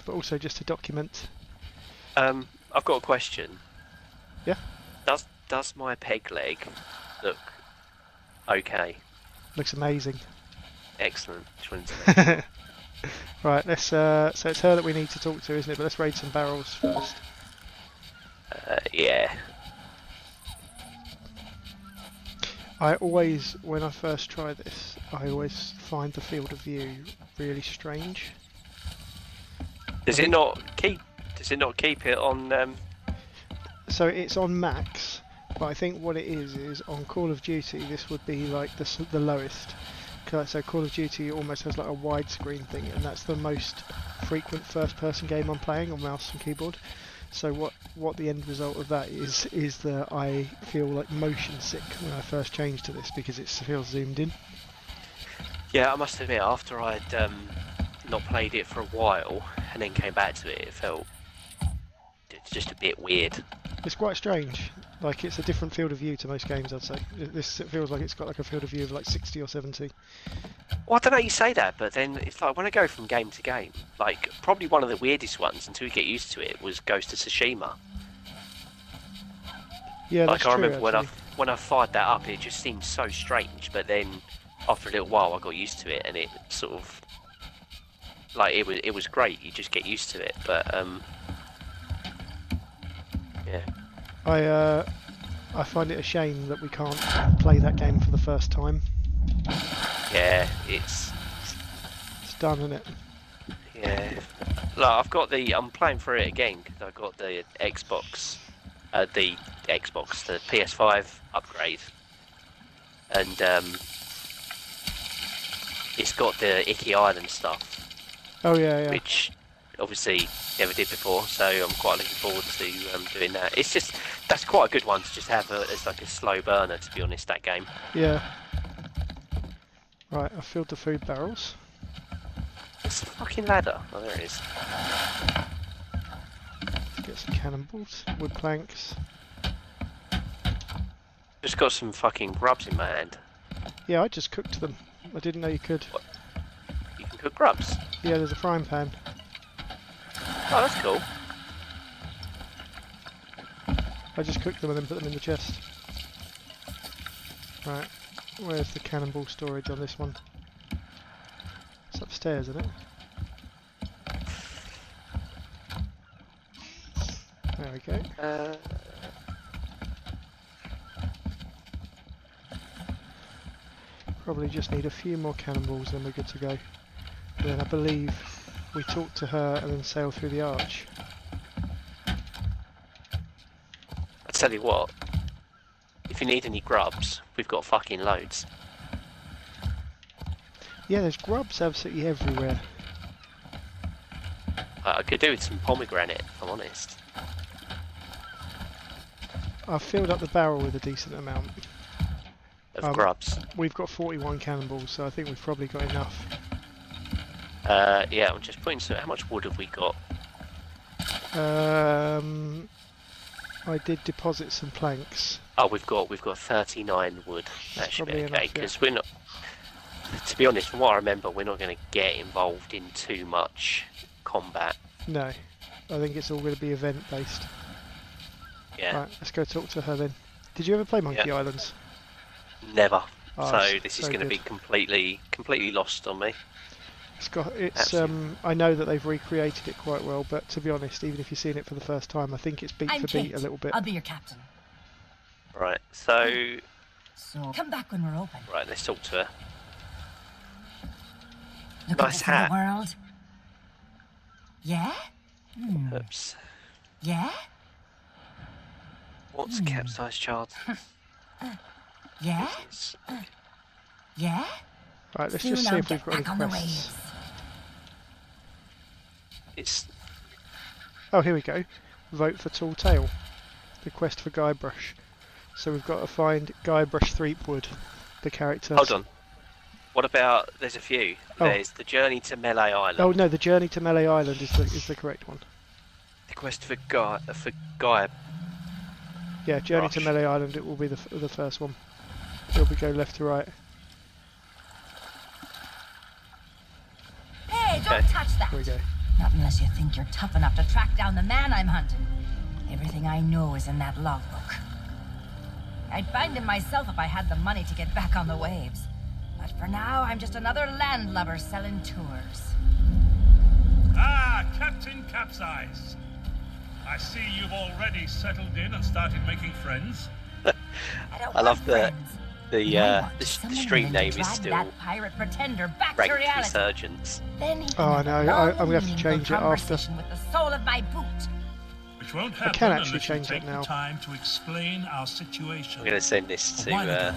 but also just to document. I've got a question. Yeah? Does my peg leg look okay? Looks amazing. Excellent. Just wanted to know. Right, let's. So it's her that we need to talk to, isn't it? But let's raid some barrels first. Yeah. I always, when I first try this, I always find the field of view really strange. Does it not keep it on? So it's on max, but I think what it is on Call of Duty this would be like the lowest. So Call of Duty almost has like a widescreen thing, and that's the most frequent first-person game I'm playing on mouse and keyboard. So what the end result of that is that I feel like motion sick when I first changed to this because it feels zoomed in. Yeah, I must admit, after I'd not played it for a while and then came back to it, it felt just a bit weird. It's quite strange. Like, it's a different field of view to most games, I'd say. This feels like it's got like a field of view of like 60 or 70. Well, I don't know, you say that, but then it's like when I go from game to game, like probably one of the weirdest ones until you get used to it was Ghost of Tsushima. Yeah, like that's I true, remember actually. when I fired that up, it just seemed so strange. But then after a little while, I got used to it, and it sort of like it was great. You just get used to it, but yeah. I find it a shame that we can't play that game for the first time. Yeah, it's done, isn't it? Yeah. Like I'm playing through it again because I got the Xbox, the PS5 upgrade, and it's got the Icky Island stuff. Oh yeah. Which obviously never did before, so I'm quite looking forward to doing that. It's just that's quite a good one to just have as like a slow burner, to be honest. That game. Yeah. Right, I filled the food barrels. It's a fucking ladder. Oh, there it is. Let's get some cannonballs, wood planks. Just got some fucking grubs in my hand. Yeah, I just cooked them. I didn't know you could. What? You can cook grubs? Yeah, there's a frying pan. Oh, that's cool. I just cooked them and then put them in the chest. Right, where's the cannonball storage on this one? It's upstairs, isn't it? There we go. Probably just need a few more cannonballs and we're good to go. And then I believe we talk to her and then sail through the arch. I tell you what, if you need any grubs, we've got fucking loads. Yeah, there's grubs absolutely everywhere. I could do with some pomegranate, if I'm honest. I've filled up the barrel with a decent amount. Of grubs? We've got 41 cannonballs, so I think we've probably got enough. Yeah, I'm just putting some... How much wood have we got? I did deposit some planks. Oh, we've got 39 wood. That should be okay, because we're not... To be honest, from what I remember, we're not going to get involved in too much combat. No, I think it's all going to be event-based. Yeah. Right, let's go talk to her then. Did you ever play Monkey Islands? Never. Oh, so this is going to be completely lost on me. It's I know that they've recreated it quite well, but to be honest, even if you're seeing it for the first time, I think it's beat for beat a little bit. I'll be your captain. Right, so come back when we're open. Right, let's talk to her. Look nice hat. The world. Yeah? Oops. Yeah? What's capsized child? Yeah? Yeah? Right, let's just see if we've got any quests. Oh, here we go. Vote for Tall Tale. The quest for Guybrush. So we've got to find Guybrush Threepwood, the character. Hold on. What about... There's a few. Oh. There's the Journey to Melee Island. Oh no, the Journey to Melee Island is the correct one. The quest for Guy. Yeah, Journey to Melee Island. It will be the first one. Here we go left to right. Hey, don't touch that. Here we go. Not unless you think you're tough enough to track down the man I'm hunting. Everything I know is in that logbook. I'd find him myself if I had the money to get back on the waves. But for now, I'm just another landlubber selling tours. Ah, Captain Capsize. I see you've already settled in and started making friends. I love that the street name is still that pirate pretender back to ranked reality. Resurgence. Then he Oh, can no, have a I'm long, gonna have to meaningful change it after. conversation with the sole of my boot. Which won't I happen can actually unless you change it take now. the time to explain our situation. I'm going to send this A to while ago,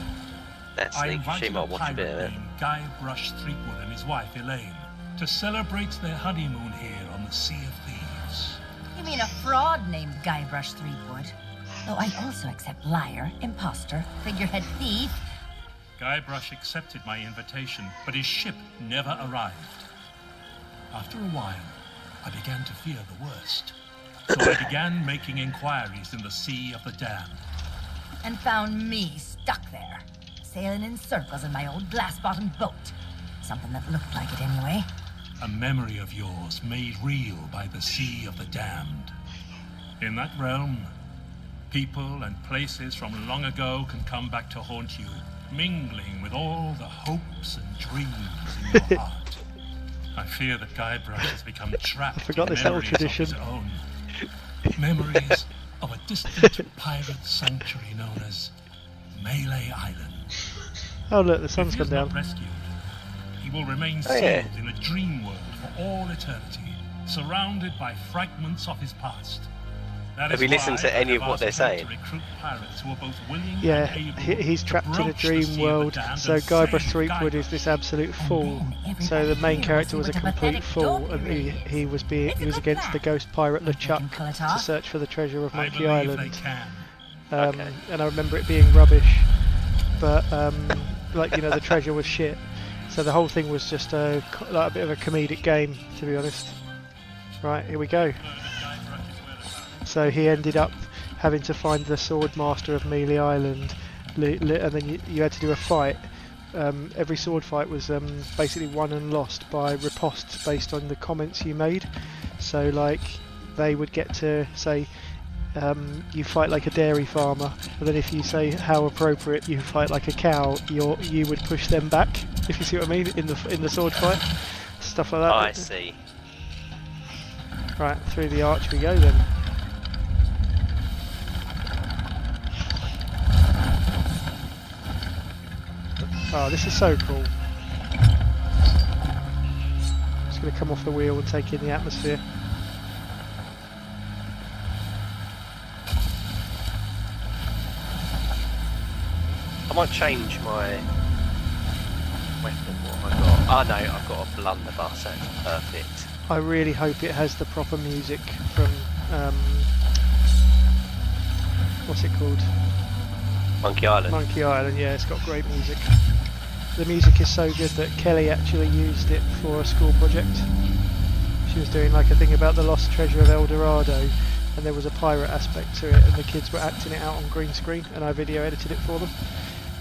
I Natalie. She invited a might watch a bit of pirate it. named Guy Brush Threepwood and his wife Elaine to celebrate their honeymoon here on the Sea of Thieves. You mean a fraud named Guybrush Threepwood? Though I'd also accept liar, imposter, figurehead thief. Guybrush accepted my invitation, but his ship never arrived. After a while, I began to fear the worst. So I began making inquiries in the Sea of the Damned. And found me stuck there, sailing in circles in my old glass-bottomed boat. Something that looked like it anyway. A memory of yours made real by the Sea of the Damned. In that realm, people and places from long ago can come back to haunt you, mingling with all the hopes and dreams in your heart. I fear that Guybrush has become trapped I forgot in this little memories tradition. of his own. Memories of a distant pirate sanctuary known as Melee Island. Oh look, the If sun's he gone is not down. rescued, he will remain Oh, yeah. sealed in a dream world for all eternity, surrounded by fragments of his past. That Have is you listened why to any I of have what they're asked him saying? to recruit pirates who are both willing Yeah, and able he's to trapped in a broach the dream Sea of the world. Damned So and Guybrush save Threepwood is Guybrush. this absolute And fool. then So the everybody main here character was was a a complete pathetic fool, dopey and raid. he was being It's he a was good against the plan. ghost pirate If they can LeChuck pull it to off. search for the treasure of I Monkey believe Island. they can. Okay. And I remember it being rubbish, but like the treasure was shit. So the whole thing was just like a bit of a comedic game, to be honest. Right, here we go. So he ended up having to find the sword master of Melee Island, and then you had to do a fight. Every sword fight was basically won and lost by riposte based on the comments you made. So like they would get to say you fight like a dairy farmer, and then if you say how appropriate you fight like a cow, you would push them back. If you see what I mean in the sword fight, stuff like that. I see. Right, through the arch we go then. Oh, this is so cool. Just going to come off the wheel and take in the atmosphere. I might change my weapon. What have I got? Oh no, I've got a blunderbuss. That's perfect. I really hope it has the proper music from what's it called? Monkey Island. Monkey Island. Yeah, it's got great music. The music is so good that Kelly actually used it for a school project. She was doing like a thing about the lost treasure of El Dorado, and there was a pirate aspect to it, and the kids were acting it out on green screen, and I video edited it for them.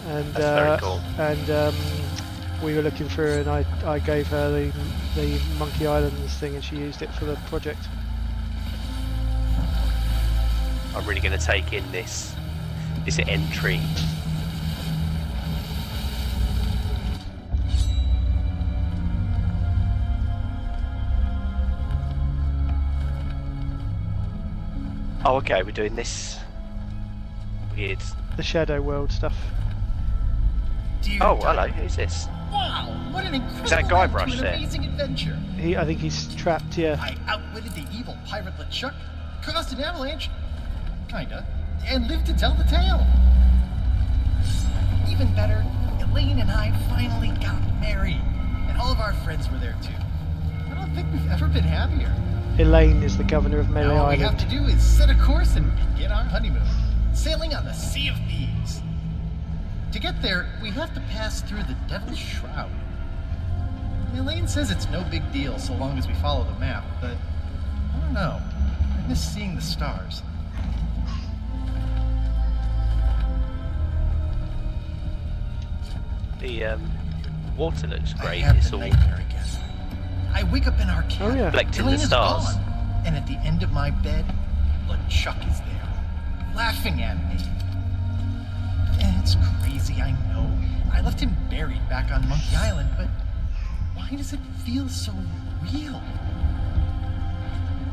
And That's very cool. And we were looking through, and I gave her the Monkey Islands thing, and she used it for the project. I'm really going to take in this entry. Oh, okay, we're doing this weird. The Shadow World stuff. Dear Oh, God. hello, who's this? Wow, what an incredible that end Guybrush to an there? amazing adventure. I think he's trapped. Yeah. I outwitted the evil pirate LeChuck, caused an avalanche, kinda, and lived to tell the tale. Even better, Elaine and I finally got married, and all of our friends were there too. I don't think we've ever been happier. Elaine is the governor of Melee Now all we have Island. to do is set a course and begin our honeymoon, sailing on the Sea of Thieves. To get there, we have to pass through the Devil's Shroud. Elaine says it's no big deal so long as we follow the map, but I don't know. I miss seeing the stars. The water looks I great. had It's the all nightmare again. I wake up in our cabin. Oh, yeah. Reflecting the Elena's stars. gone. And at the end of my bed, LeChuck is there, laughing at me. It's crazy, I know. I left him buried back on Monkey Island, but why does it feel so real?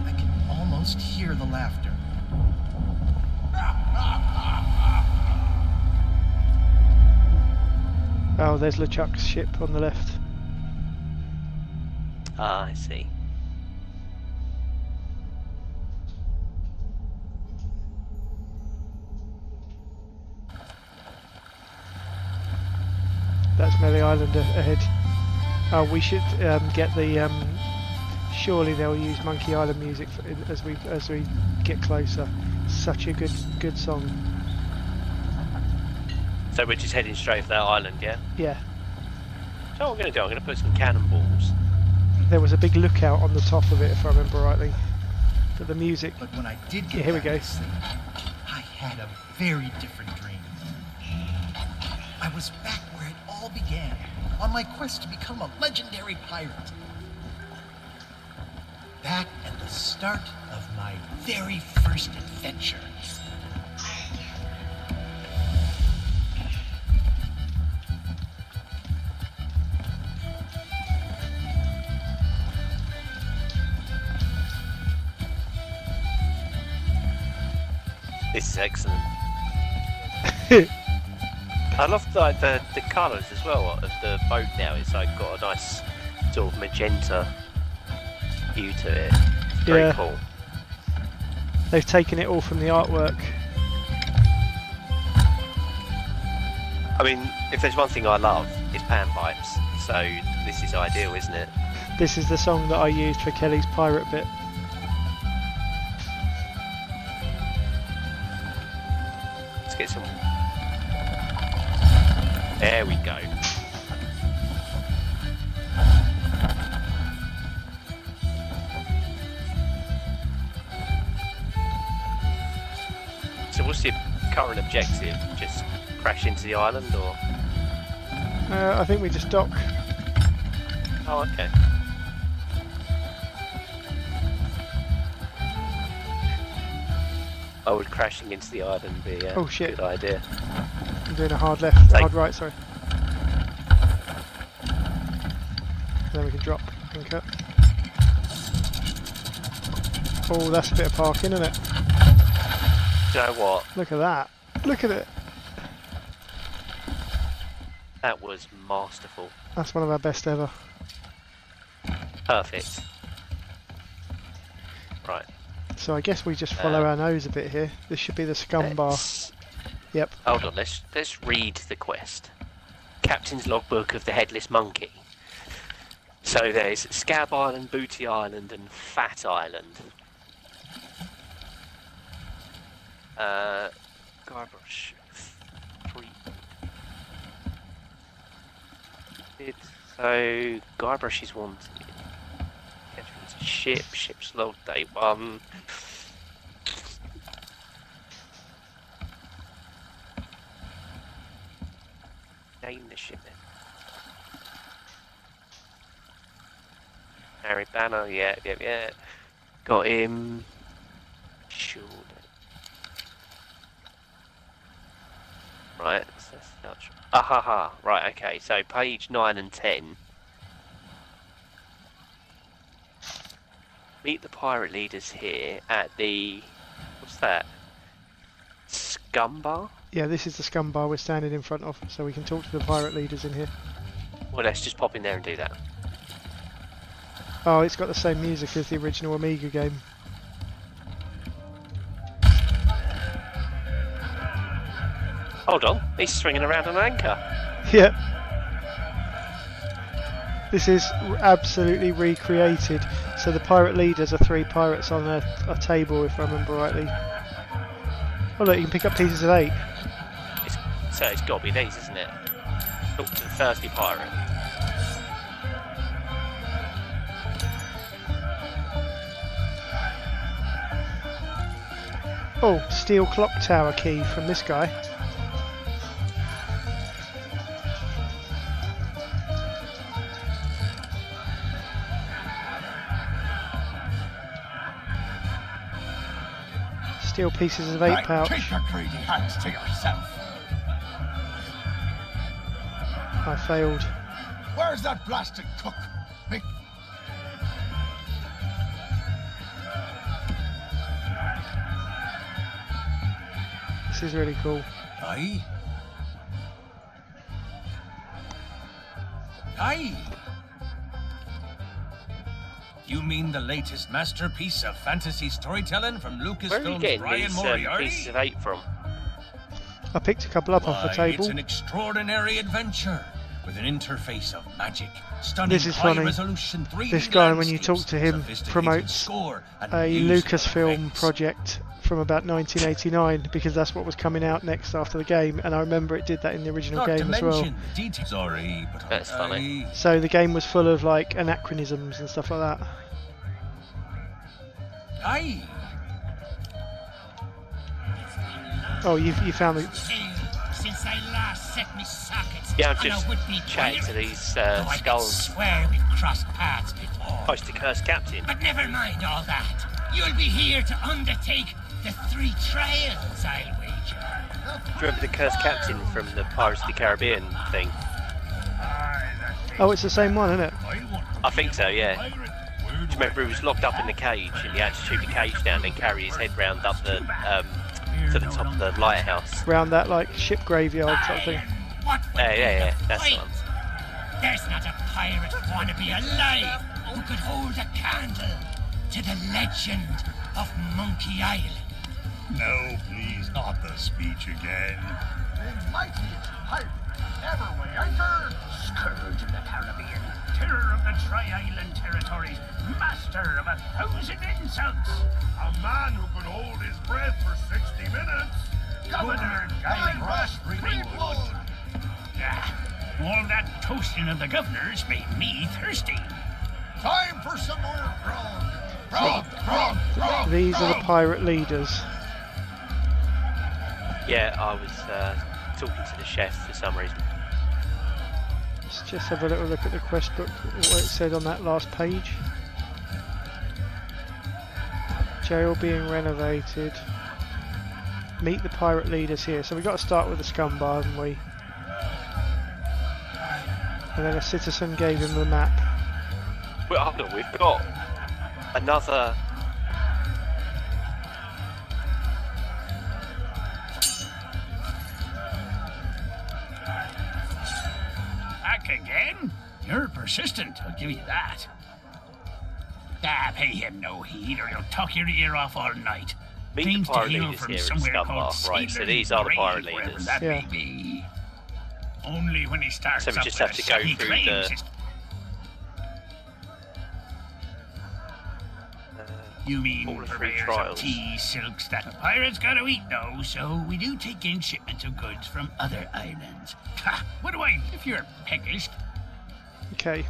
I can almost hear the laughter. Oh, there's LeChuck's ship on the left. Ah, I see. That's Melly Island ahead. Oh, we should get the. Surely they'll use Monkey Island music as we get closer. Such a good song. So we're just heading straight for that island, yeah? Yeah. So what I'm going to do, I'm going to put some cannonballs. There was a big lookout on the top of it, if I remember rightly. But the music. But when I did get Yeah, here we back go. to sleep, I had a very different dream. I was back where it all began, on my quest to become a legendary pirate. That at the start of my very first adventure. This is excellent. I love the colours as well of the boat now. It's like got a nice sort of magenta hue to it. It's very Yeah. cool. They've taken it all from the artwork. I mean, if there's one thing I love, it's panpipes. So this is ideal, isn't it? This is the song that I used for Kelly's pirate bit. Let's get some. There we go. So what's your current objective? Just crash into the island, or? I think we just dock. Oh, okay. Oh, would crashing into the island be a Oh, shit. good idea? I'm doing a hard left, Take- hard right, sorry. Then we can drop anchor. Oh, that's a bit of parking, isn't it? Do you know what? Look at that. Look at it. That was masterful. That's one of our best ever. Perfect. Right. So I guess we just follow our nose a bit here. This should be the scum bar. Let's- Yep. Hold on, let's read the quest. Captain's logbook of the Headless Monkey. So there's Scab Island, Booty Island, and Fat Island. Guybrush 3. So Guybrush is wanted. Catchman's ship's log day 1. Name the ship then. Harry Banner, yeah. Got him. Sure. Right, so that's Ahaha, right, okay, so page 9 and 10. Meet the pirate leaders here at the... what's that? Scum bar? Yeah, this is the scum bar we're standing in front of, so we can talk to the pirate leaders in here. Well, let's just pop in there and do that. Oh, it's got the same music as the original Amiga game. Hold on, he's swinging around an anchor. Yeah. This is absolutely recreated. So the pirate leaders are 3 pirates on a table, if I remember rightly. Oh look, you can pick up pieces of 8. So it's got to be these, isn't it? Talk to the thirsty pirate. Oh, steel clock tower key from this guy. Steel pieces of 8 Right, pouch. take your greedy hands to yourself. I failed. Where's that blasted cook? Make This is really cool. Aye. Aye. You mean the latest masterpiece of fantasy storytelling from Where are you Lucasfilm's getting Brian these Moriarty? pieces of 8 from? I picked a couple up off the Why, table. it's an extraordinary adventure with an interface of magic, stunning This is funny. high-resolution 3D This guy, when you landscapes, talk to him, sophisticated promotes score, and A musical Lucasfilm effects. project from about 1989 because that's what was coming out next after the game, and I remember it did that in the original Not to game as well. mention the details. Sorry, but That's funny. So the game was full of like anachronisms and stuff like that. Aye. Oh, you found the. Since I last set me sockets Yeah, I'm on a just would-be chatting to pirate, these though I could skulls. swear we've crossed paths before. Supposed to curse Captain. But never mind all that. You'll be here to undertake the 3 trials, I'll wager. Do you remember the cursed captain from the Pirates of the Caribbean thing? Oh, it's the same one, isn't it? I think so, yeah. Do you remember he was locked up in the cage and he had to shoot the cage down and carry his head round up the to the top of the lighthouse? Round that like ship graveyard sort of thing. What would Yeah, be the that's the point? one. There's not a pirate wannabe alive who could hold a candle to the legend of Monkey Island. No, please, not the speech again. The mightiest pirate ever weigh anchor. Scourge of the Caribbean, terror of the Tri-Island territories, master of 1,000 insults. A man who could hold his breath for 60 minutes. Governor Guybrush Greenwood. Threepwood. All that toasting of the governors made me thirsty. Time for some more grog. Grog, grog, grog. These are the grog. pirate leaders. Yeah, I was talking to the chef for some reason. Let's just have a little look at the quest book, what it said on that last page. Jail being renovated. Meet the pirate leaders here. So we've got to start with the scumbar, haven't we? And then a citizen gave him the map. Well, hold on, we've got another. Back again? You're persistent, I'll give you that. Pay him no heed or he'll talk your ear off all night. Meet Claims the to pirate hail leaders from here in somewhere Scumbar. called Right, so Sailor's these are the Grave, pirate wherever leaders. that Yeah. may be. Only when he starts So we up just with have a to go he through claims the- it's- You mean all the free purveyors of trials. tea, silks that a pirate's got to eat, though, so we do take in shipments of goods from other islands. Ha! What do I, if you're peckish? Okay.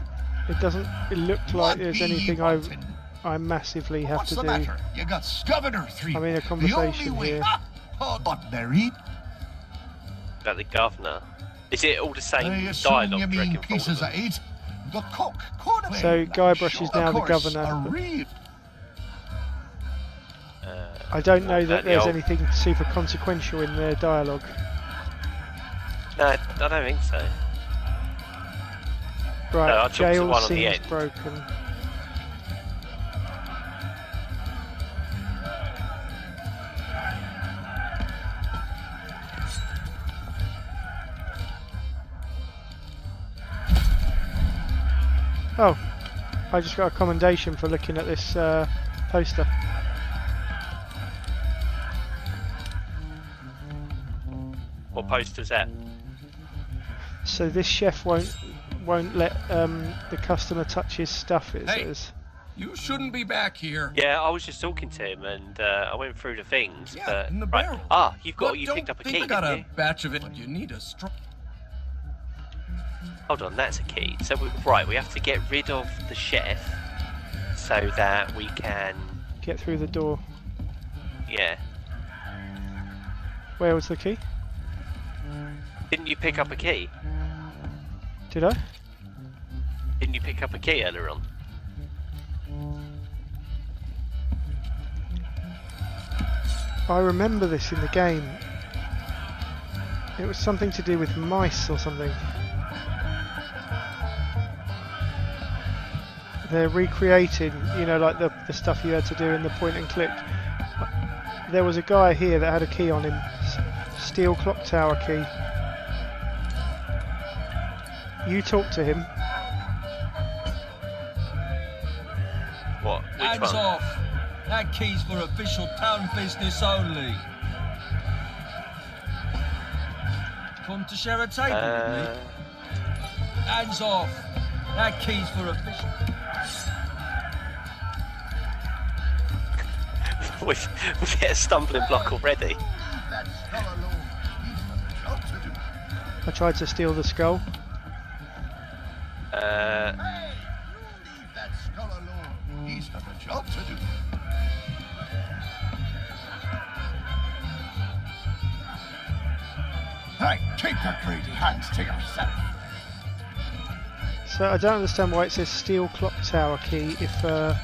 It doesn't look like What there's be anything wanting? I massively have What's to the do. matter? You got Governor Three. I'm in a The conversation only way. here. Oh, but Mary, About the governor. Is it all the same I assume dialogue? you do you mean reckon, for all of pieces of them? 8. The cook, Cornwall. So Guybrush is now Of the course, governor. a real I don't know What that about the there's old- anything super consequential in their dialogue. No, I don't think so. Right, No, I took the jail one on the seems end. broken. Oh, I just got a commendation for looking at this poster. What poster's that? So this chef won't let the customer touch his stuff. It Hey. says. You shouldn't be back here. Yeah, I was just talking to him and I went through the things. Yeah, but in the right. barrel. Ah, you But picked up a don't key. think I got didn't a you? batch of it, but you need a strong. Hold on, that's a key. So we have to get rid of the chef so that we can. Get through the door. Yeah. Where was the key? Didn't you pick up a key? Did I? Didn't you pick up a key earlier on? I remember this in the game. It was something to do with mice or something. They're recreating, you know, like the stuff you had to do in the point and click. There was a guy here that had a key on him. Steel clock tower key. You talk to him. What? Which Hands one? off! That key's for official town business only. Come to share a table with me? Hands off! That key's for official... We've hit a stumbling block already. I tried to steal the skull. He's got a job to do. Hey, keep your greedy hands to yourself. So I don't understand why it says steel clock tower key if so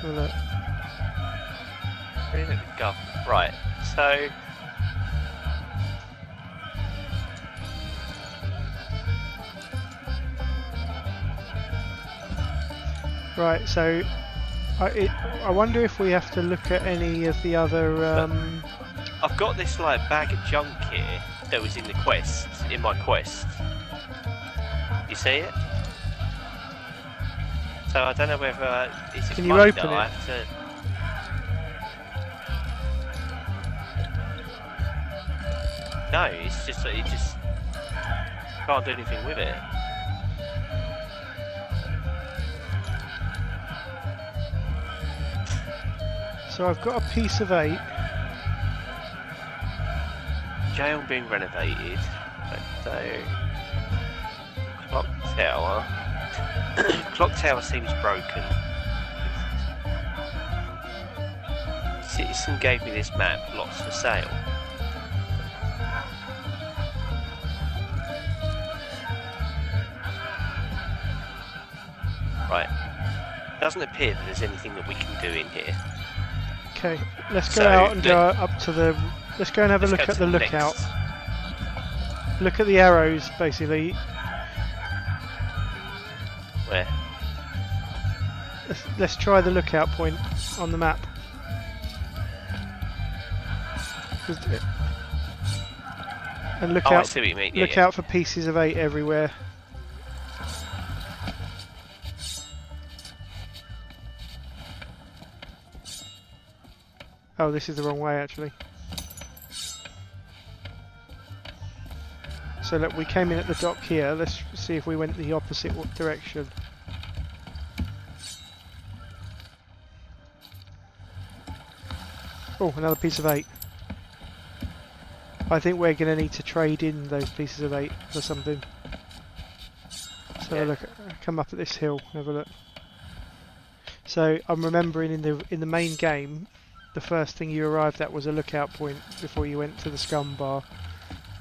look. Where did it go? Right, so... Right, so I wonder if we have to look at any of the other I've got this like bag of junk here that was in the quest, in my quest. You see it? So I don't know whether it's Can you money open that I it? have to... No, it's just that you just can't do anything with it. So I've got a piece of 8. Jail being renovated. So clock tower. Clock tower seems broken. Citizen gave me this map, lots for sale. Right. Doesn't appear that there's anything that we can do in here. Okay, let's go So, out and go up to the. Let's go and have a Let's look go at to the the lookout. next. Look at the arrows, basically. Where? Let's try the lookout point on the map. And look Oh, I out. see what you mean. Yeah, Look yeah. out for pieces of 8 everywhere. Oh, this is the wrong way actually. So look, we came in at the dock here. Let's see if we went the opposite direction. Oh, another piece of 8. I think we're going to need to trade in those pieces of 8 for something. So Yeah. look, come up at this hill, have a look. So I'm remembering in the main game, the first thing you arrived at was a lookout point before you went to the scum bar.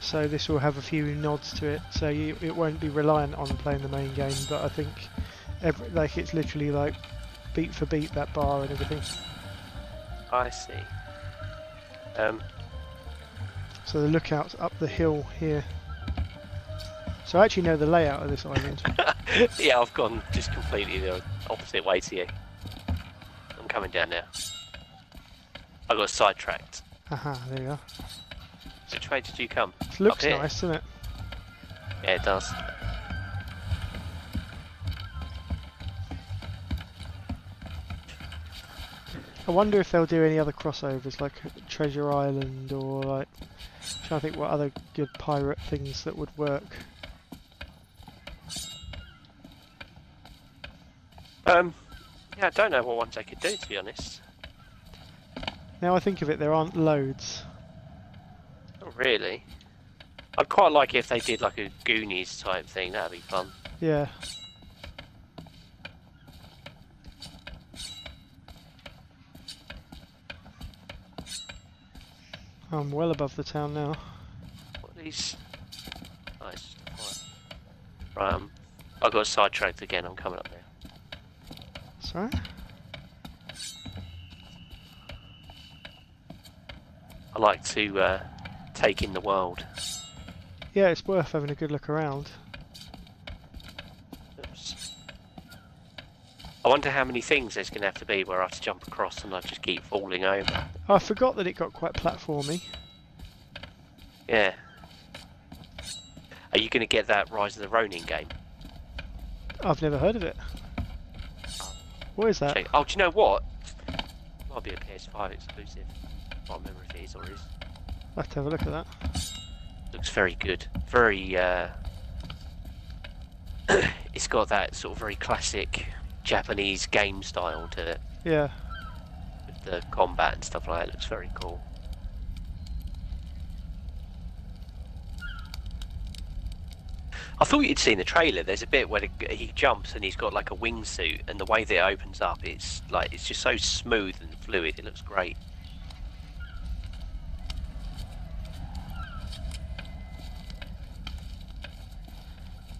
So this will have a few nods to it. So it won't be reliant on playing the main game, but I think it's literally like beat for beat that bar and everything. I see. So the lookout's up the hill here. So I actually know the layout of this island. Yeah, I've gone just completely the opposite way to you. I'm coming down now. I got sidetracked. Aha, there you are. Which way did you come? It looks Up here? nice, doesn't it? Yeah, it does. I wonder if they'll do any other crossovers like Treasure Island or like... I'm trying to think what other good pirate things that would work. Yeah, I don't know what ones I could do, to be honest. Now I think of it, there aren't loads. Not really. I'd quite like it if they did like a Goonies type thing, that'd be fun. Yeah. I'm well above the town now. What are these? Nice. Right, I got sidetracked again, I'm coming up there. Sorry? I like to take in the world. Yeah, it's worth having a good look around. Oops. I wonder how many things there's going to have to be where I have to jump across and I just keep falling over. Oh, I forgot that it got quite platformy. Yeah. Are you going to get that Rise of the Ronin game? I've never heard of it. What is that? Check. Oh, do you know what? Might be a PS5 exclusive. I can't remember if it is or is. I'll have to have a look at that. Looks very good. Very. It's got that sort of very classic Japanese game style to it. Yeah. With the combat and stuff like that. It looks very cool. I thought you'd seen the trailer. There's a bit where he jumps and he's got like a wingsuit, and the way that it opens up, it's just so smooth and fluid. It looks great.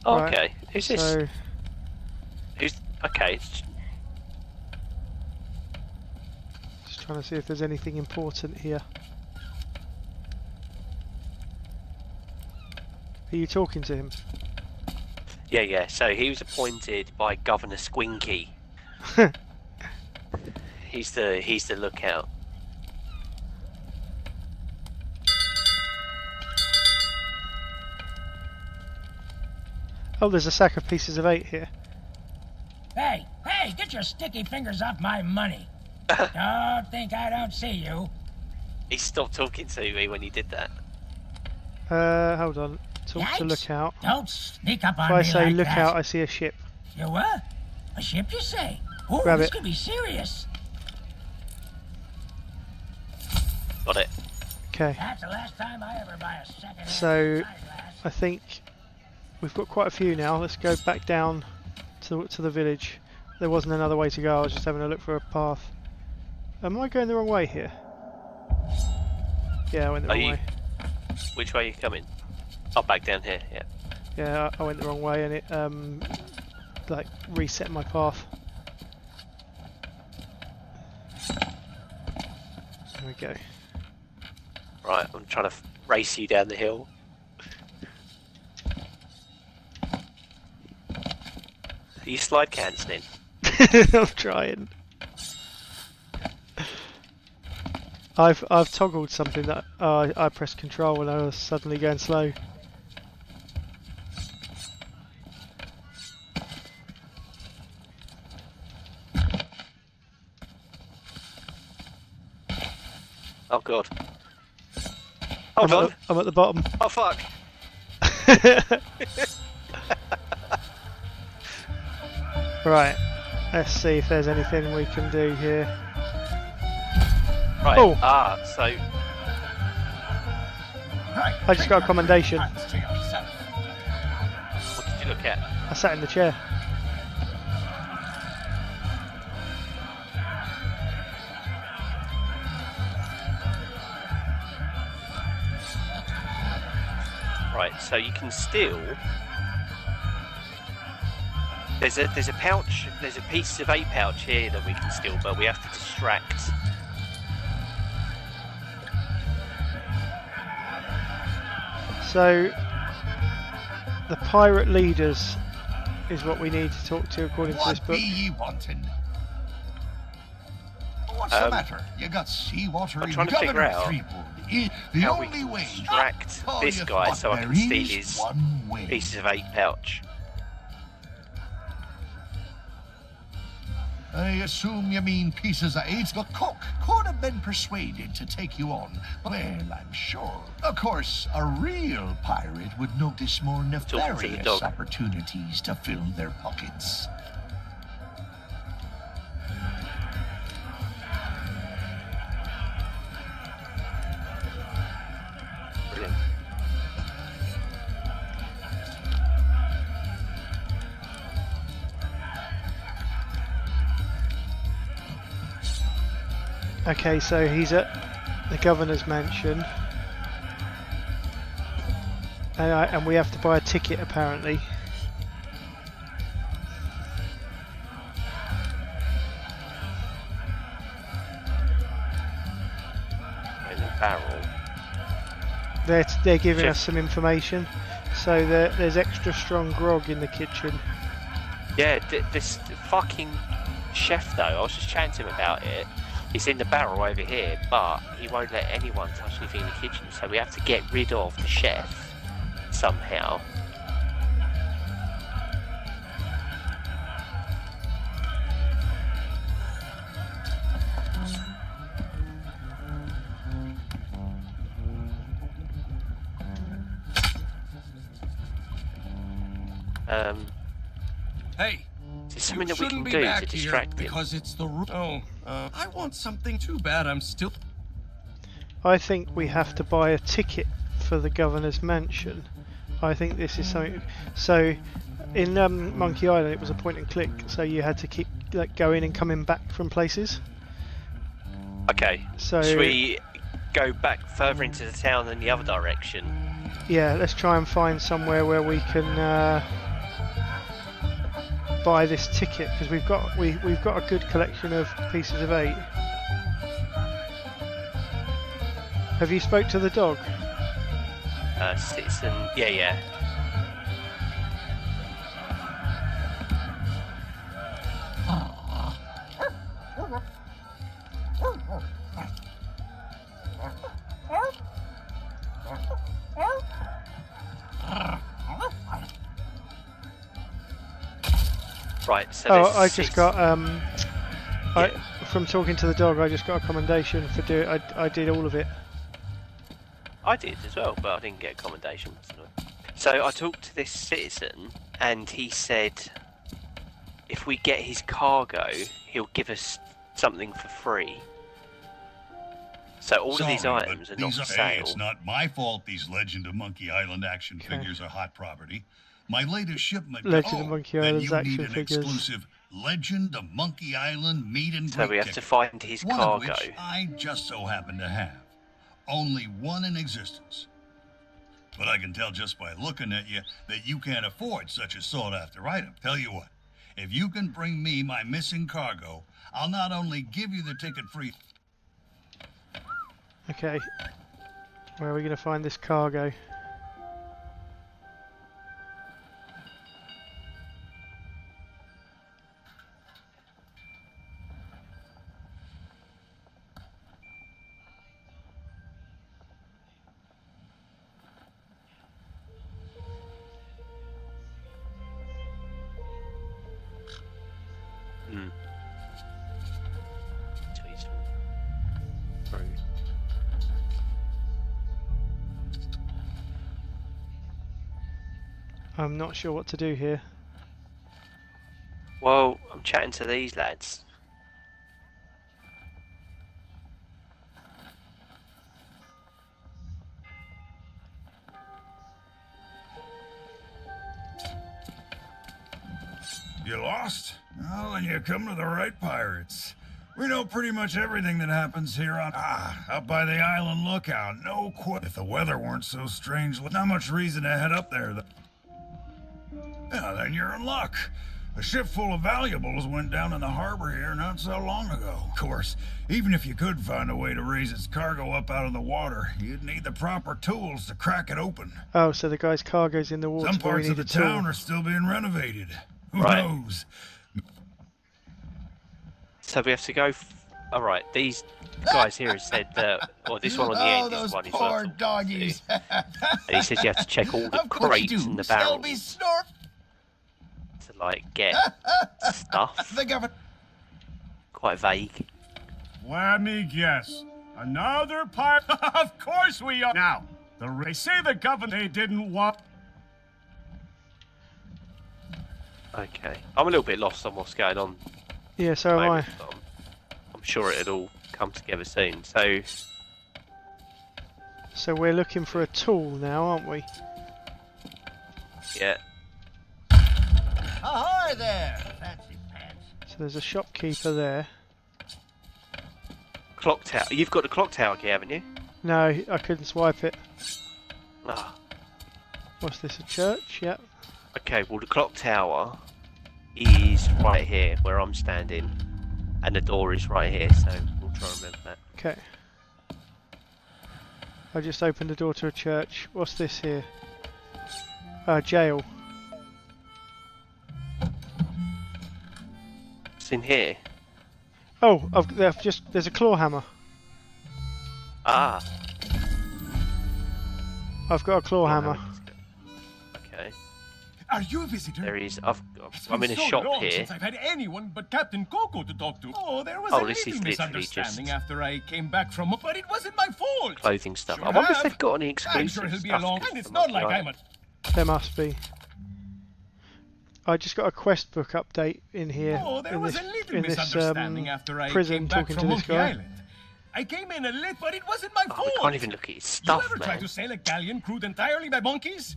Oh, Right, okay. Who's this? So, Who's okay? It's, just trying to see if there's anything important here. Are you talking to him? yeah. So he was appointed by Governor Squinky. He's the lookout. Oh, there's a sack of pieces of 8 here. Hey, get your sticky fingers off my money. Don't think I don't see you. He stopped talking to me when he did that. Hold on. Talk to Yikes. lookout. Don't sneak up on If I me say like lookout, that. I see a ship. You what? A ship, you say? Oh, Grab this it. could be serious. Got it. Okay. That's the last time I ever buy a second-hand So, eyeglass. I think we've got quite a few now. Let's go back down to the village. There wasn't another way to go. I was just having a look for a path. Am I going the wrong way here? Yeah, I went the Are wrong you? way. Which way are you coming? Oh, back down here. Yeah. Yeah, I went the wrong way and it like reset my path. There we go. Right. I'm trying to race you down the hill. Are you slide cancelling? I'm trying. I've toggled something that I pressed control when I was suddenly going slow. Oh god. Hold on. I'm at the bottom. Oh fuck. Right. Let's see if there's anything we can do here. Right. Oh. So Right, I just take got a your commendation. hands to yourself. what did you look at? I sat in the chair. Right. So you can steal. There's a pouch. There's a piece of 8 pouch here that we can steal, but we have to distract. So the pirate leaders is what we need to talk to according to this What book. be ye wanting? What's the matter? You got seawater I'm in trying to figure Governor out Threepwood. The how we only can way. distract Oh, this you guy so I thought can there steal is his one way. pieces of 8 pouch. I assume you mean pieces of 8. The cook could have been persuaded to take you on. Well, I'm sure. Of course, a real pirate would notice more to the nefarious dog. opportunities to fill their pockets. Brilliant. Okay, so he's at the governor's mansion. And we have to buy a ticket apparently. Brilliant. barrel. They're giving Chef. us some information. So there's extra strong grog in the kitchen. Yeah, this fucking chef though, I was just chatting to him about it. He's in the barrel over here, but he won't let anyone touch anything in the kitchen, so we have to get rid of the chef somehow. Hey, Is there something you that we can shouldn't be do back to here distract him? because it's the I want something too bad. I'm still. I think we have to buy a ticket for the governor's mansion. I think this is something. So, in Monkey Island, it was a point and click, so you had to keep like going and coming back from places. Okay, So should we go back further into the town in the other direction? yeah, let's try and find somewhere where we can buy this ticket because we've got a good collection of pieces of 8. Have you spoke to the dog? Citizen, yeah. Right, so Oh, there's I just 6. got from talking to the dog. I just got a commendation for doing. I did all of it. I did as well, but I didn't get a commendation. So I talked to this citizen, and he said if we get his cargo, he'll give us something for free. So all of these Sorry, items are but not these for Hey, sale. it's not my fault these Legend of Monkey Island action figures are hot property. My latest shipment. Legend of Monkey then Island's you action need an figures. exclusive Legend of Monkey Island meet and So greet we have to ticket, find his one cargo. of which I just so happen to have. Only one in existence. But I can tell just by looking at you that you can't afford such a sought-after item. Tell you what, if you can bring me my missing cargo, I'll not only give you the ticket free. Okay. Where are we going to find this cargo? I'm not sure what to do here. Well, I'm chatting to these lads. You lost? Well, then you come to the right pirates. We know pretty much everything that happens here on up by the island lookout. No quit. If the weather weren't so strange, not much reason to head up there. Yeah, then you're in luck. A ship full of valuables went down in the harbor here not so long ago. Of course, even if you could find a way to raise its cargo up out of the water, you'd need the proper tools to crack it open. Oh, so the guy's cargo's in the water. Some but we parts need of the a tool. town are still being renovated. Who Right. knows? So we have to go. All right, these guys here have said that. Or this one on the end is those one who's poor not doggies. And he says you have to check all the Of course you crates do. and the They'll barrels be snort. to like get stuff. The government. Quite vague. Let me guess. Another part? Of course we are. Now, they say the governor didn't want. Okay, I'm a little bit lost on what's going on. Yeah, so am I. moment, but I'm sure it'll all come together soon. So So we're looking for a tool now, aren't we? yeah, Ahoy there, fancy pants. So there's a shopkeeper there. clock tower. You've got the clock tower key, haven't you? No, I couldn't swipe it. Ah, What's this, a church? Yep. okay. Well, the clock tower is right here where I'm standing, and the door is right here. So we'll try and remember that. Okay. I just opened the door to a church. What's this here? Jail. It's in here. Oh, there's a claw hammer. Ah. I've got a claw hammer. Okay. Are you a visitor? There is. I'm in a shop here. Since I've had anyone but Captain Coco to talk to. Oh, there was Oh, a this little is literally misunderstanding just after I came back from, but it wasn't my fault. Clothing stuff. Sure I wonder if have. they've got any I'm exclusive sure he'll be stuff along, and from it's not like Monkey I'm a. There must be. I just got a quest book update in here. Oh, there in was this, a little in this misunderstanding after I prison came back talking from to this Monkey guy. Island. I came in a lit, but it wasn't my Oh, fault. we can't even look at his stuff, You ever man. try to sail a galleon crewed entirely by monkeys?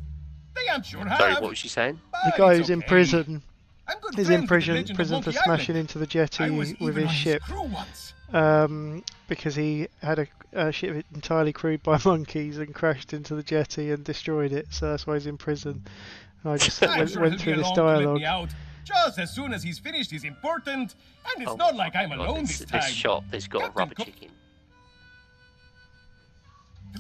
They I'm sure have. Sorry, what was she saying? The But guy it's who's in okay. prison. I'm good He's friends in with the prison legend of for Monkey smashing Island. into the jetty I was with even his on ship. crew once. Because he had a ship entirely crewed by monkeys and crashed into the jetty and destroyed it. So that's why he's in prison. And I just I'm went sure he'll through be this along to let dialogue. me out. Just as soon as he's finished his important, and it's Oh not my like I'm God, alone this, this time. This shop, there's got a Captain rubber Co- chicken.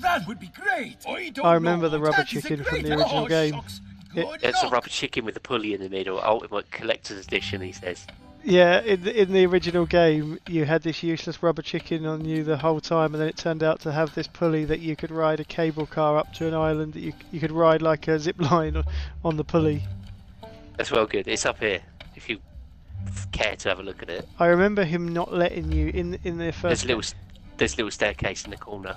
That would be great. I remember the rubber That is a chicken from great- the original oh, game. shucks. It- Good It's a luck. rubber chicken with a pulley in the middle. Ultimate collector's edition, he says. Yeah, in the original game, you had this useless rubber chicken on you the whole time, and then it turned out to have this pulley that you could ride a cable car up to an island that you could ride like a zip line on the pulley. That's well good. It's up here. If you care to have a look at it. I remember him not letting you in the first. There's a little staircase in the corner.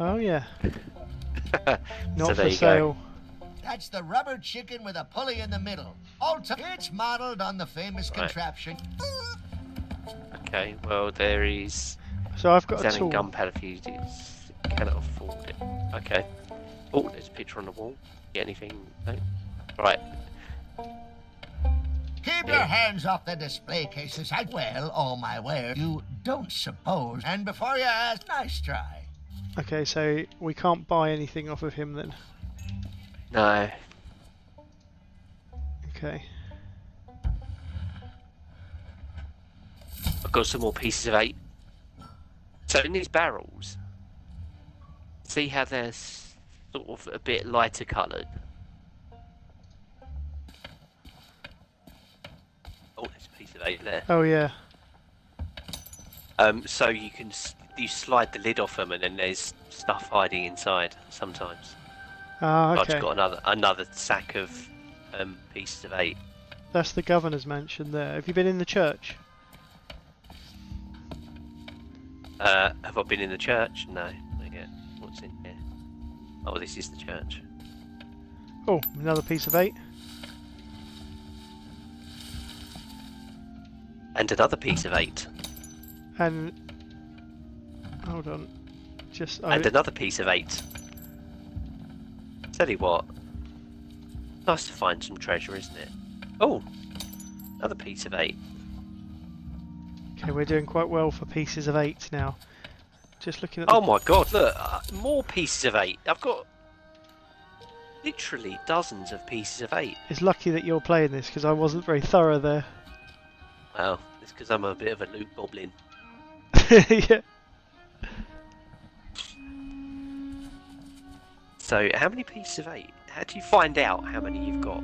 Oh yeah. Not So there for you sale. That's the rubber chicken with a pulley in the middle. It's modeled on the famous Right. contraption. Okay, well there is. So I've got a Selling tool. gunpowder fuses. Cannot afford it. Okay. Oh, there's a picture on the wall. Get anything? No. Right. Keep your hands off the display cases. All my wares. You don't suppose. And before you ask, nice try. Okay, so we can't buy anything off of him then. No. Okay. I've got some more pieces of 8. So in these barrels, see how they're sort of a bit lighter coloured. Oh, there's a piece of 8 there. Oh yeah. So you can you slide the lid off them, and then there's stuff hiding inside sometimes. Ah, I've okay. just got another sack of pieces of 8. That's the governor's mansion there. Have you been in the church? Have I been in the church? No. Not yet. What's in here? Oh, this is the church. Oh, another piece of 8. And another piece of 8. And hold on, And another piece of 8. Tell you what, nice to find some treasure, isn't it? Oh, another piece of 8. okay, we're doing quite well for pieces of 8 now. Just looking at. Oh my God! Look, more pieces of 8. I've got literally dozens of pieces of 8. It's lucky that you're playing this because I wasn't very thorough there. Well, it's because I'm a bit of a loot goblin. Yeah. So, how many pieces of 8? How do you find out how many you've got?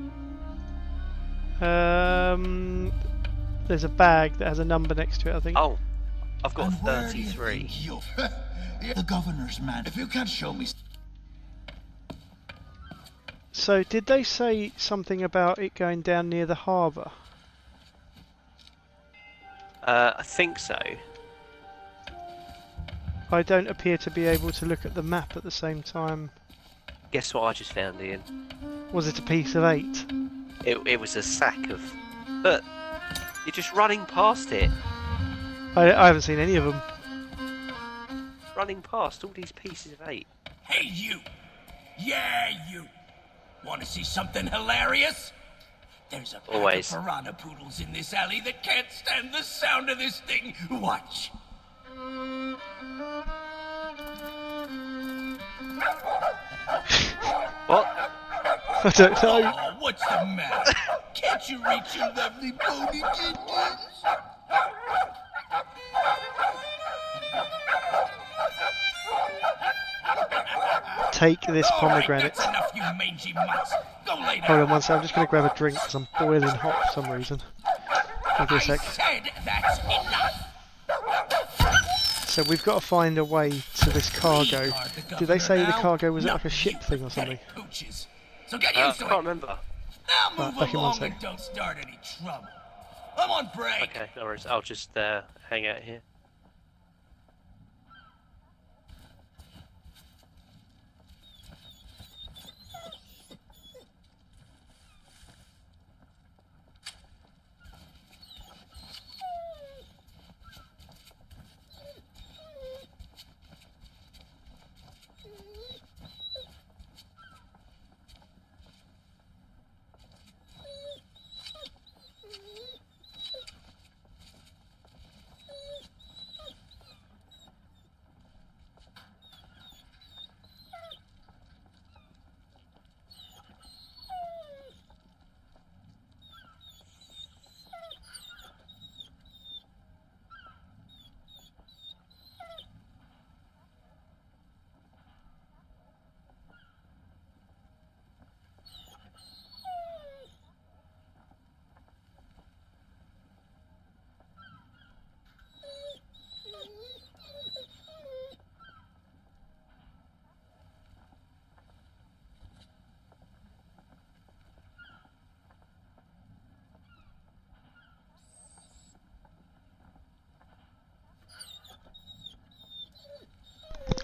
There's a bag that has a number next to it, I think. Oh, I've got And where do you 33. think you'll- The governor's man. If you can't show me. So, did they say something about it going down near the harbour? I think so. I don't appear to be able to look at the map at the same time. Guess what I just found, Ian? Was it a piece of 8? It was a sack of... Look, you're just running past it. I haven't seen any of them. Running past all these pieces of 8. Hey, you! Yeah, you! Want to see something hilarious? There's a pack Always. of piranha poodles in this alley that can't stand the sound of this thing. Watch. What? I don't know. Oh, what's the matter? Can't you reach your lovely pony kittens? take this pomegranate. That's enough, you mangy mutts. Go lay down. Hold on one sec, I'm just going to grab a drink because I'm boiling hot for some reason. Give me a sec. I said that's enough. So we've got to find a way to this cargo. Did they say the cargo was like a ship thing or something? So get I used to can't it. remember. Now move back in one along sec. and don't start any trouble. I'm on break. Okay, no worries. I'll just hang out here.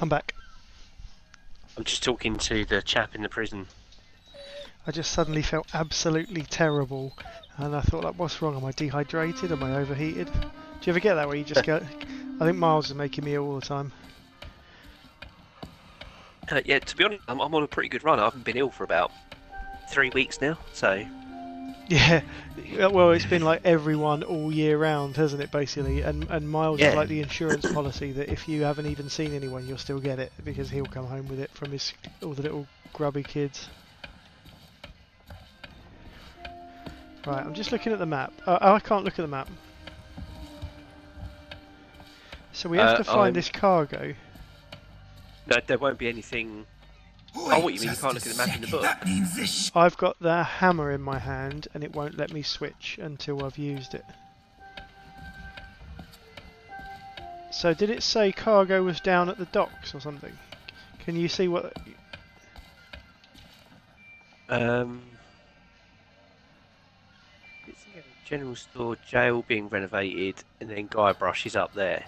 I'm back. I'm just talking to the chap in the prison. I just suddenly felt absolutely terrible, and I thought, like, what's wrong? Am I dehydrated? Am I overheated? Do you ever get that where you just go? I think Miles is making me ill all the time. Yeah, to be honest, I'm on a pretty good run. I haven't been ill for about 3 weeks now, so... Yeah, well, it's been like everyone all year round, hasn't it, basically? And Miles is like the insurance policy that if you haven't even seen anyone, you'll still get it, because he'll come home with it from all the little grubby kids. Right, I'm just looking at the map. I can't look at the map. So we have to find this cargo. No, there won't be anything... Oh, what you mean? You can't look at the map in the book? I've got the hammer in my hand and it won't let me switch until I've used it. So did it say cargo was down at the docks or something? Can you see what... General store, jail being renovated, and then Guybrush is up there.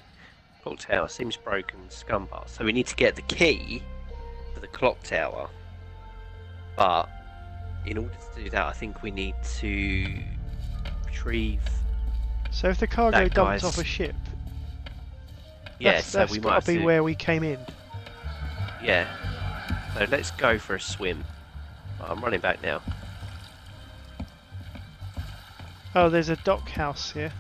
Clock tower seems broken, scum bar. So we need to get the key for the clock tower. But in order to do that, I think we need to retrieve. So if the cargo dumped off a ship, yes, that's we got might to be where we came in. Yeah. So let's go for a swim. I'm running back now. Oh, there's a dock house here.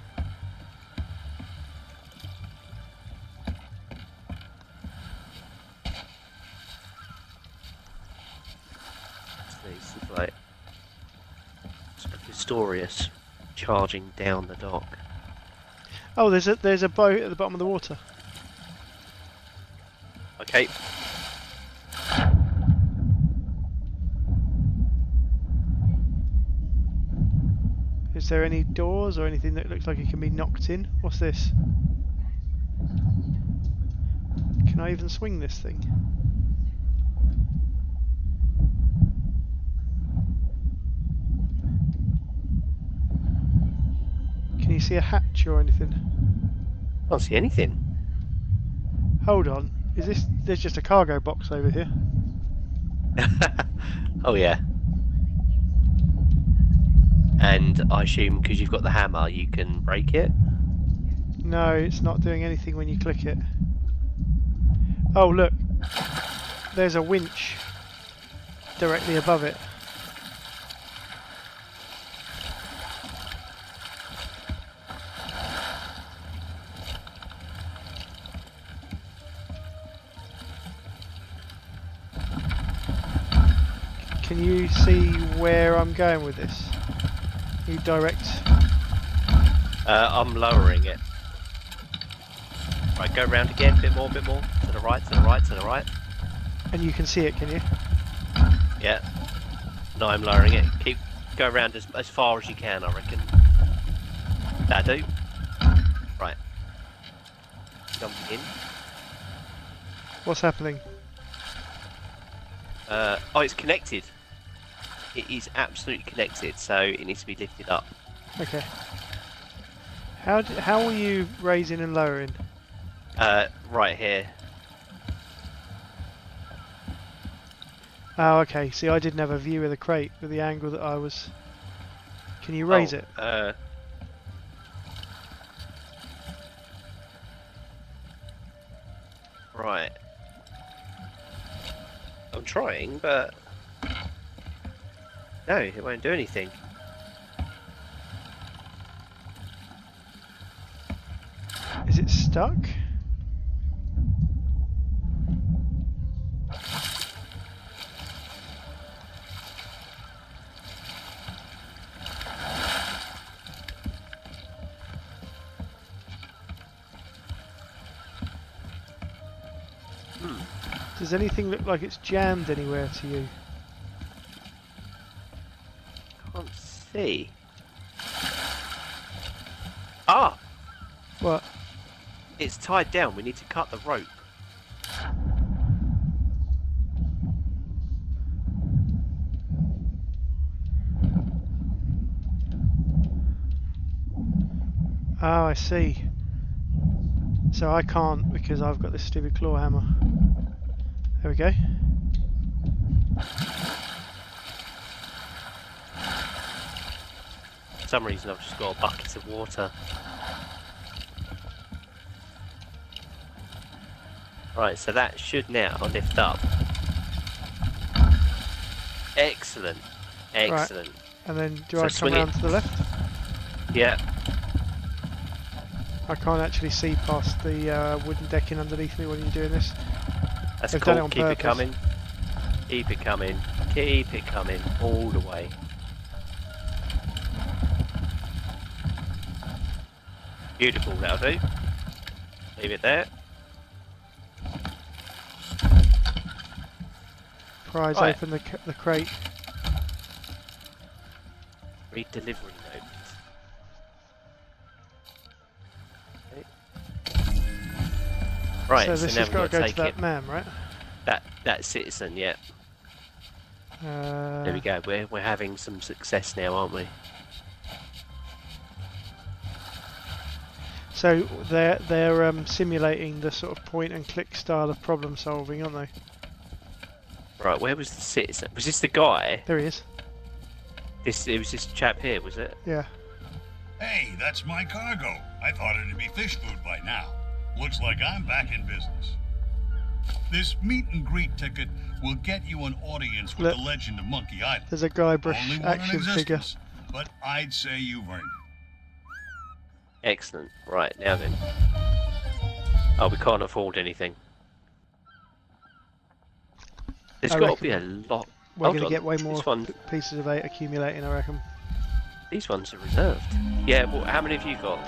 This is like Pistorius charging down the dock. Oh, there's a boat at the bottom of the water. Okay. Is there any doors or anything that looks like it can be knocked in? What's this? Can I even swing this thing? Can you see a hatch or anything? I can't see anything. Hold on. Is this... There's just a cargo box over here. Oh yeah. And I assume because you've got the hammer, you can break it? No, it's not doing anything when you click it. Oh, look. There's a winch directly above it. Can you see where I'm going with this? You direct. I'm lowering it. Right, go round again, bit more, to the right, to the right, to the right. And you can see it, can you? Yeah. No, I'm lowering it. Go around as far as you can, I reckon. That'll do. Right. Jump in. What's happening? Oh, it's connected. It is absolutely connected, so it needs to be lifted up. Okay. How are you raising and lowering? Right here. Oh, okay. See, I didn't have a view of the crate with the angle that I was. Can you raise it? Right. I'm trying, but no, it won't do anything. Is it stuck? Does anything look like it's jammed anywhere to you? Can't see. Ah! What? It's tied down. We need to cut the rope. Oh, I see. So I can't because I've got this stupid claw hammer. There we go. For some reason I've just got a bucket of water. Right, so that should now lift up. Excellent. Excellent. Right. And then do So I come swing around it. to the left? Yeah. I can't actually see past the wooden decking underneath me when you're doing this. That's They've done it cool. on Keep it purpose. coming. Keep it coming. Keep it coming all the way. Beautiful, that'll do. Leave it there. Prise Right. open the crate. Read delivery note. Okay. Right, So so this now has we've got got to go to to take that it. man, right? That citizen, yeah. There we go. We're having some success now, aren't we? So they're simulating the sort of point and click style of problem solving, aren't they? Right, where was the citizen? Was this the guy? There he is. It was this chap here, was it? Yeah. Hey, that's my cargo. I thought it'd be fish food by now. Looks like I'm back in business. This meet and greet ticket will get you an audience with Look, the legend of Monkey Island. There's a Guybrush Only one in action figure. existence, but I'd say you've earned it. Excellent. Right, now then. Oh, we can't afford anything. There's I got to be a reckon lot. We're Hold going to on. get way more This one, pieces of 8 accumulating, I reckon. these ones are reserved. Yeah, well, how many have you got?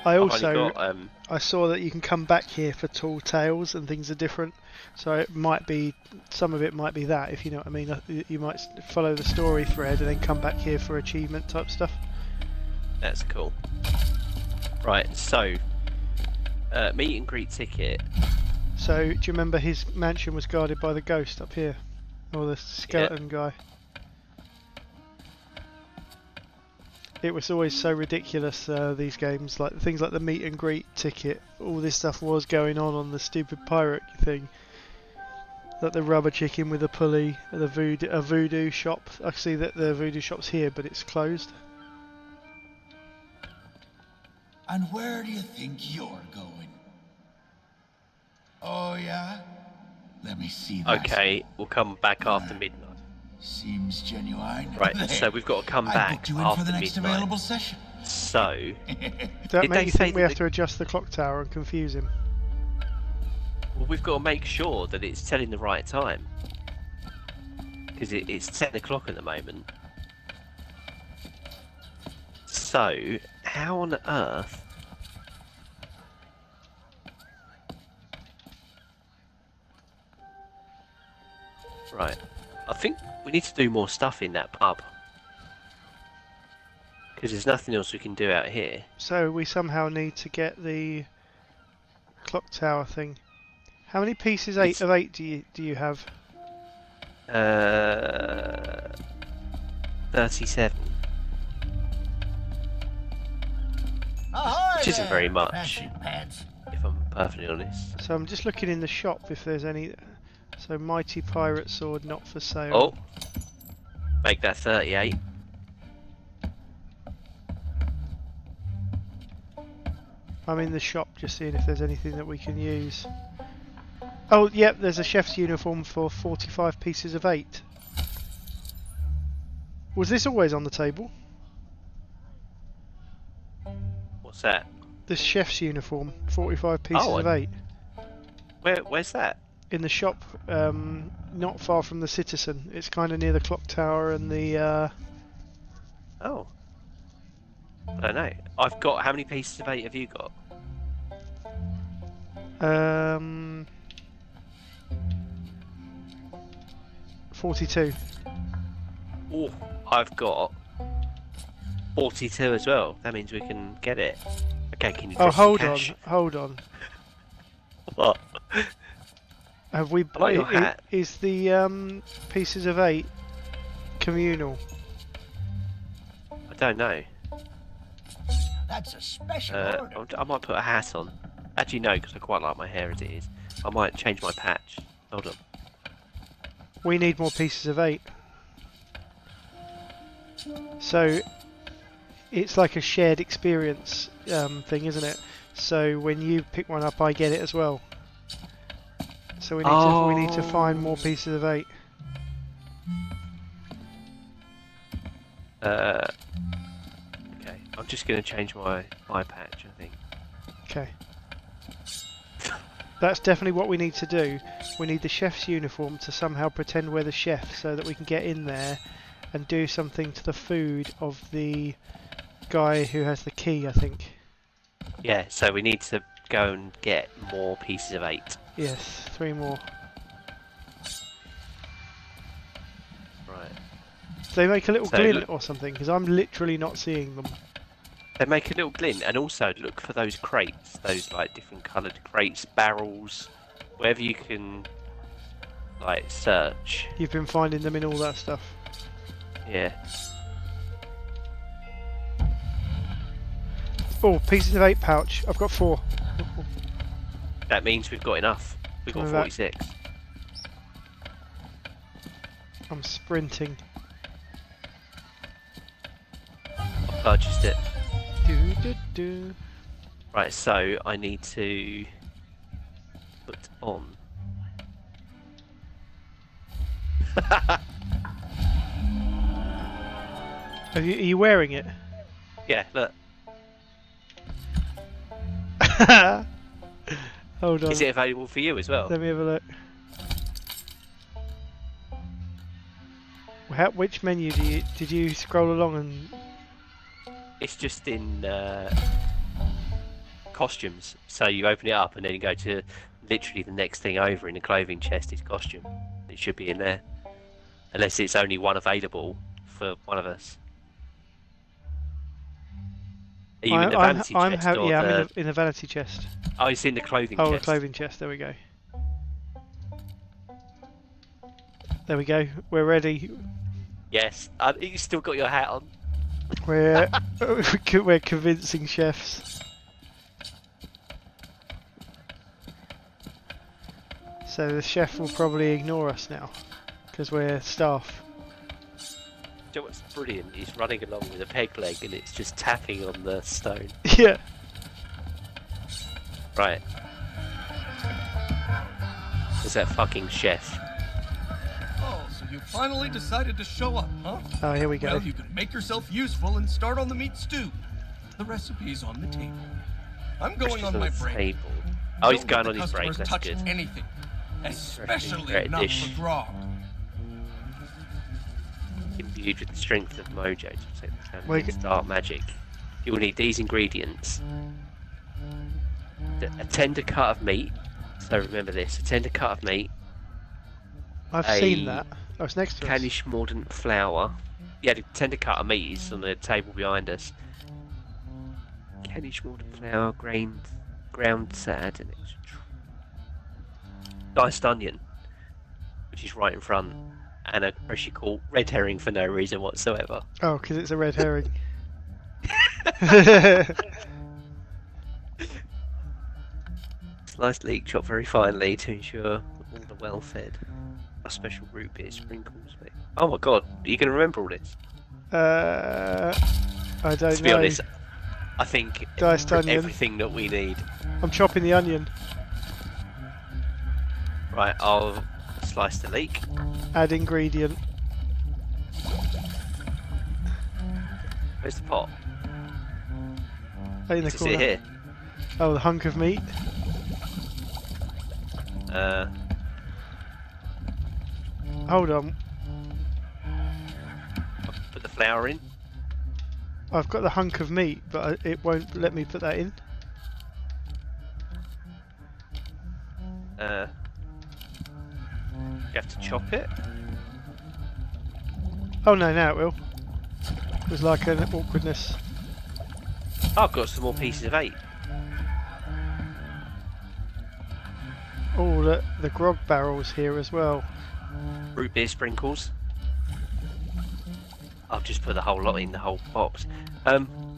I I've also only got, I saw that you can come back here for tall tales and things are different. So it might be, some of it might be that, if you know what I mean. You might follow the story thread and then come back here for achievement type stuff. That's cool. Right, so meet and greet ticket. So do you remember his mansion was guarded by the ghost up here, or the skeleton guy? It was always so ridiculous, these games, like things like the meet and greet ticket, all this stuff was going on the stupid pirate thing. Like the rubber chicken with a pulley, a voodoo shop. I see that the voodoo shop's here, but it's closed. And where do you think you're going? Oh, yeah? Let me see that. Okay, we'll come back after midnight. Seems genuine. Right, There. so we've got to come I back booked you in after for the next midnight. available session. So, Does that Did make they you say think we that have to adjust the clock tower and confuse him? well, we've got to make sure that it's telling the right time. Because it's 10 o'clock at the moment. So, how on earth... Right. I think we need to do more stuff in that pub. Because there's nothing else we can do out here. So we somehow need to get the clock tower thing. How many pieces of 8 do you have? 37. Ahoy Which isn't there, very much, fancy pants. if I'm perfectly honest. So I'm just looking in the shop if there's any. So mighty pirate sword not for sale. Oh, make that 38. I'm in the shop just seeing if there's anything that we can use. Oh, yep, there's a chef's uniform for 45 pieces of 8. Was this always on the table? What's that? This chef's uniform, 45 pieces of 8. Where's that? In the shop, not far from the Citizen. It's kind of near the clock tower and the... Oh. I don't know. I've got... How many pieces of 8 have you got? 42. Oh, I've got 42 as well. That means we can get it. Okay, can you... Oh, hold on, cash? hold on. What? Have we... I like your hat. Is the pieces of 8 communal? I don't know. That's a special order. I might put a hat on. Actually, no, because I quite like my hair as it is. I might change my patch. Hold on. We need more pieces of 8. So it's like a shared experience thing, isn't it? So when you pick one up, I get it as well. So we need to find more pieces of 8. Okay, I'm just going to change my eye patch, I think. Okay. That's definitely what we need to do. We need the chef's uniform to somehow pretend we're the chef so that we can get in there and do something to the food of the guy who has the key, I think. Yeah, so we need to go and get more pieces of 8. Yes, 3 more. Right. Do they make a little So glint or something? Because I'm literally not seeing them. They make a little glint, and also look for those crates, those like different coloured crates, barrels, wherever you can like search. You've been finding them in all that stuff. Yeah. Oh, pieces of 8 pouch. I've got 4. That means we've got enough. We've got Coming back. 46. I'm sprinting. I purchased it. Do, do, do. Right, so I need to put on. Are you wearing it? Yeah, look. Hold on. Is it available for you as well? Let me have a look. Which menu did you scroll along and... It's just in costumes. So you open it up and then you go to literally the next thing over in the clothing chest is costume. It should be in there. Unless it's only one available for one of us. Are you in the vanity chest? Yeah, I'm in the vanity chest. Oh, it's in the clothing chest. Oh, the clothing chest, there we go. There we go, we're ready. Yes, you still got your hat on. We're convincing chefs. So the chef will probably ignore us now, because we're staff. Do you know what's brilliant? He's running along with a peg leg and it's just tapping on the stone. Yeah. Right. There's that fucking chef. Oh, so you finally decided to show up, huh? Oh, here we go. Well, you can make yourself useful and start on the meat stew. The recipe's on the table. I'm going on my break. Oh, he's Don't going let on the his break, customers that's touch good. anything, especially Great not dish. for grog. Imbued with the strength of mojo to protect the Well, family against dark magic. You will need these ingredients. A tender cut of meat. So remember this, a tender cut of meat. I've seen that. Oh, it's next to us. Canish mordant flour. Yeah, the tender cut of meat is on the table behind us. Canish mordant flour, ground sad, and diced onion, which is right in front, and a freshly caught red herring for no reason whatsoever. Oh, because it's a red herring. Sliced leek chopped very finely to ensure all are well fed. A special root beer sprinkles. Mate. Oh my god, are you going to remember all this? I don't know. To be honest, I think Diced onion. everything that we need. I'm chopping the onion. Right, I'll slice the leek. Add ingredient. Where's the pot? In the Is corner. it here? Oh, the hunk of meat. Hold on. I'll put the flour in. I've got the hunk of meat, but it won't let me put that in. You have to chop it. Oh no, now it will. There's like an awkwardness. I've got some more pieces of 8. Oh, the grog barrels here as well. Root beer sprinkles. I've just put the whole lot in the whole box.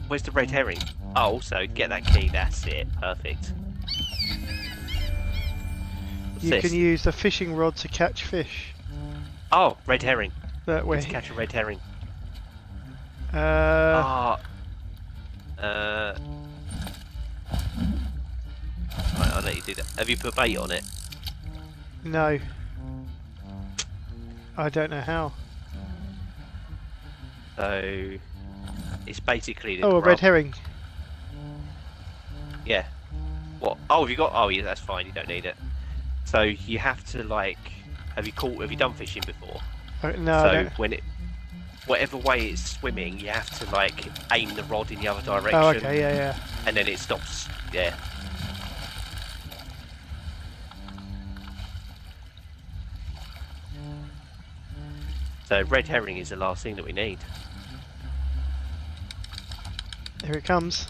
Where's the red herring? Oh, also get that key. That's it. Perfect. What's You this? can use the fishing rod to catch fish. Oh, red herring. That way. Let's catch a red herring. Uh, Right, I'll let you do that. Have you put bait on it? No. I don't know how. So it's basically the Oh, a grub. red herring. Yeah. What? Oh, have you got? Oh, yeah, that's fine. You don't need it. So you have to like. Have you done fishing before? No, So I don't. when whatever way it's swimming, you have to like aim the rod in the other direction. Oh, okay, yeah. And then it stops. Yeah. So red herring is the last thing that we need. Here it comes.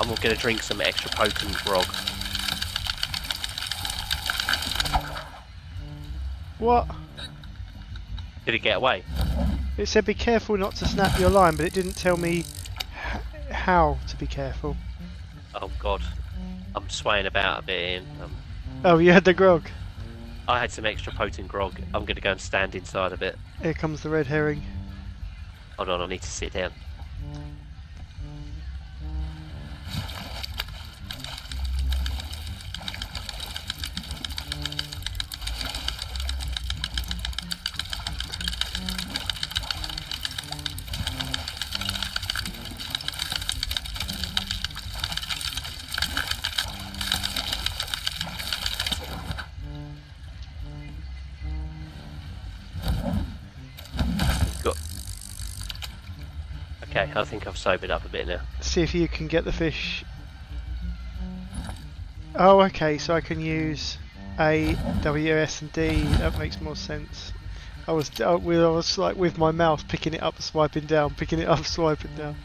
I'm going to drink some extra potent grog. What? Did it get away? It said be careful not to snap your line, but it didn't tell me how to be careful. Oh god, I'm swaying about a bit in. Oh, you had the grog. I had some extra potent grog. I'm going to go and stand inside a bit. Here comes the red herring. Hold on, I need to sit down. Okay, I think I've sobered up a bit now. See if you can get the fish. Oh, okay, so I can use A, W, S and D. That makes more sense. I was like with my mouse picking it up, swiping down, picking it up, swiping down.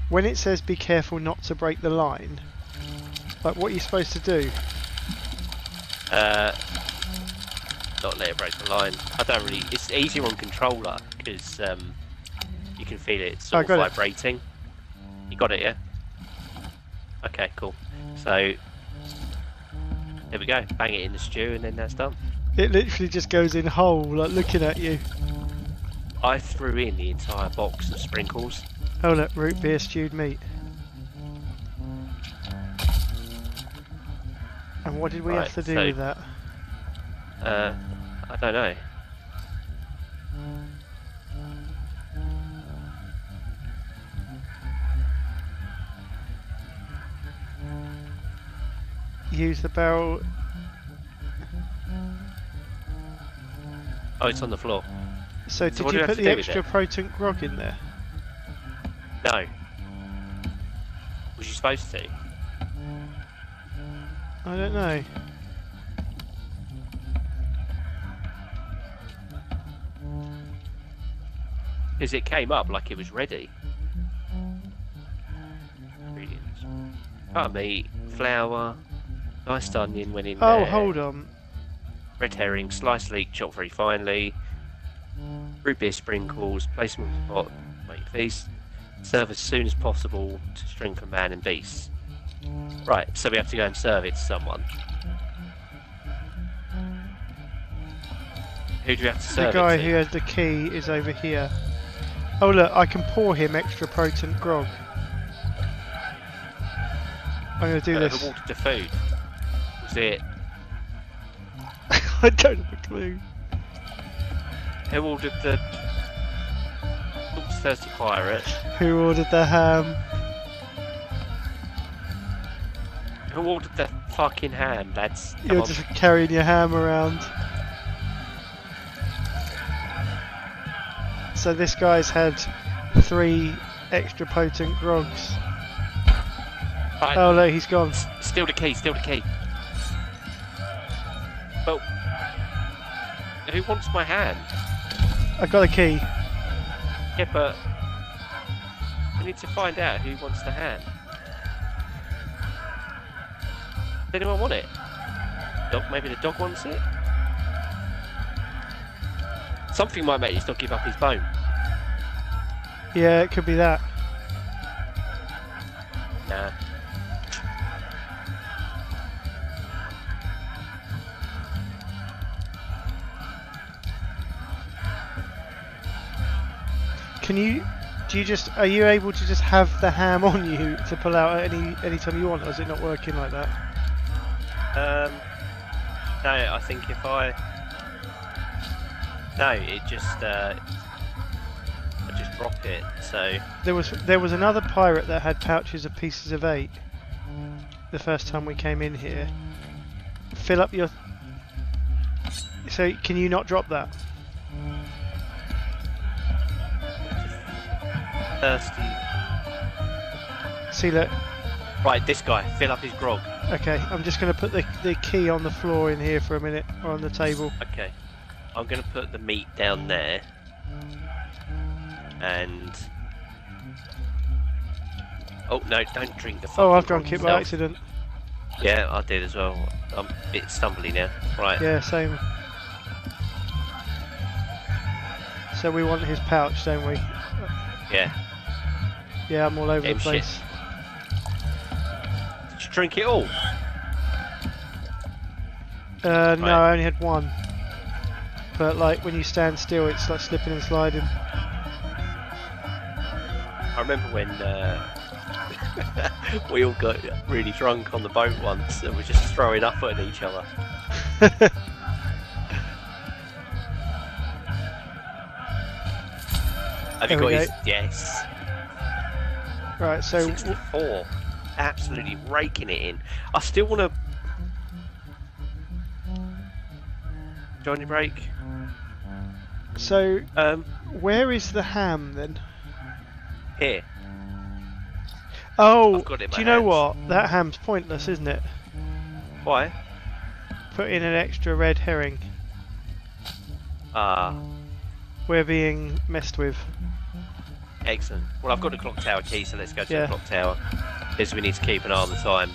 When it says be careful not to break the line, like what are you supposed to do? Not let it break the line. I don't really. It's easier on controller because you can feel it sort of vibrating. You got it, yeah? Okay, cool. So there we go. Bang it in the stew, and then that's done. It literally just goes in whole, like looking at you. I threw in the entire box of sprinkles. Oh look, root beer stewed meat. And what did we have to do with that? I don't know. Use the barrel. Oh, it's on the floor. So did what do you we have put to the do with extra it? potent grog in there? No. Was you supposed to? I don't know. Because it came up like it was ready. Ingredients. Cut meat, flour, diced onion went in Oh, there. hold on. Red herring, sliced leek, chopped very finely. Root beer sprinkles, place them on the pot, make a feast. Serve as soon as possible to strengthen man and beast. Right, so we have to go and serve it to someone. Who do we have to serve The guy it to? who has the key is over here. Oh look, I can pour him extra potent grog. I'm going to do this. Who ordered the food? Was it... I don't have a clue. Who ordered the... Thirsty pirate? Who ordered the ham? Who ordered the fucking ham, lads? Come You're on. just carrying your ham around. So this guy's had 3 extra potent grogs. Right. Oh no, he's gone. Steal the key, steal the key. Well, who wants my hand? I got a key. Yeah, but we need to find out who wants the hand. Does anyone want it? Dog, maybe the dog wants it? Something might make his dog give up his bone. Yeah, it could be that. Nah. Are you able to just have the ham on you to pull out at any time you want, or is it not working like that? No, I think if I... No, it just, I just drop it, so... There was another pirate that had pouches of pieces of 8 the first time we came in here. Fill up your... So, can you not drop that? Thirsty. See, look. Right, this guy, fill up his grog. Okay, I'm just going to put the key on the floor in here for a minute, or on the table. Okay. I'm going to put the meat down there. And... Oh, no, don't drink the Oh, I've fucking drunk it grog by yourself. accident. Yeah, I did as well. I'm a bit stumbly now. Right. Yeah, same. So we want his pouch, don't we? Yeah. Yeah, I'm all over Game the shit. place. Did you drink it all? No, Right. I only had 1. But like when you stand still, it's like slipping and sliding. I remember when we all got really drunk on the boat once and we're just throwing up at each other. Have you There got we his... go. Yes. Right, so 64. Absolutely raking it in. I still want to... Johnny break. So where is the ham then? Here. Oh, I've got it in do my you know hands. what? That ham's pointless, isn't it? Why? Put in an extra red herring. Ah, We're being messed with. excellent. Well, I've got the clock tower key, so let's go to Yeah. the clock tower. Because we need to keep an eye on the time.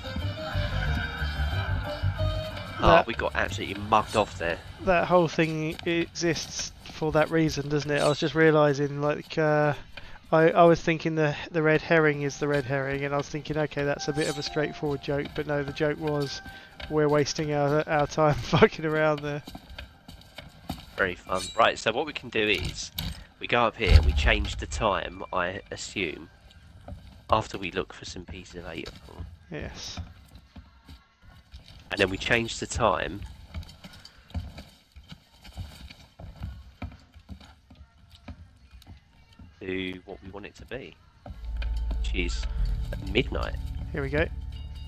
Oh, That- we got absolutely mugged off there. That whole thing exists for that reason, doesn't it? I was just realising, like, I was thinking the red herring is the red herring, and I was thinking, okay, that's a bit of a straightforward joke, but no, the joke was we're wasting our time fucking around there. Very fun. Right, so what we can do is we go up here and we change the time, I assume, after we look for some pieces of 8 of them. Yes. And then we change the time to what we want it to be, which is midnight. Here we go.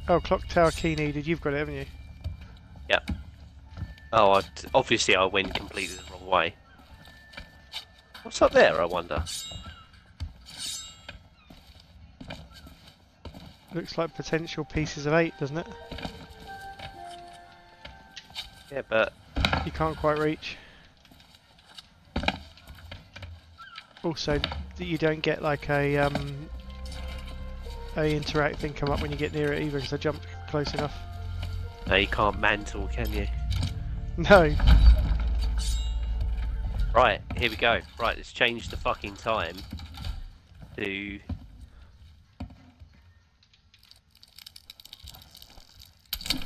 Oh, clock tower key needed. You've got it, haven't you? Yep. Oh, obviously I went completely the wrong way. What's up there, I wonder? Looks like potential pieces of 8, doesn't it? Yeah, but you can't quite reach. Also, you don't get like a interact thing come up when you get near it either, because I jumped close enough. No, you can't mantle, can you? No. Right, here we go. Right, let's change the fucking time to...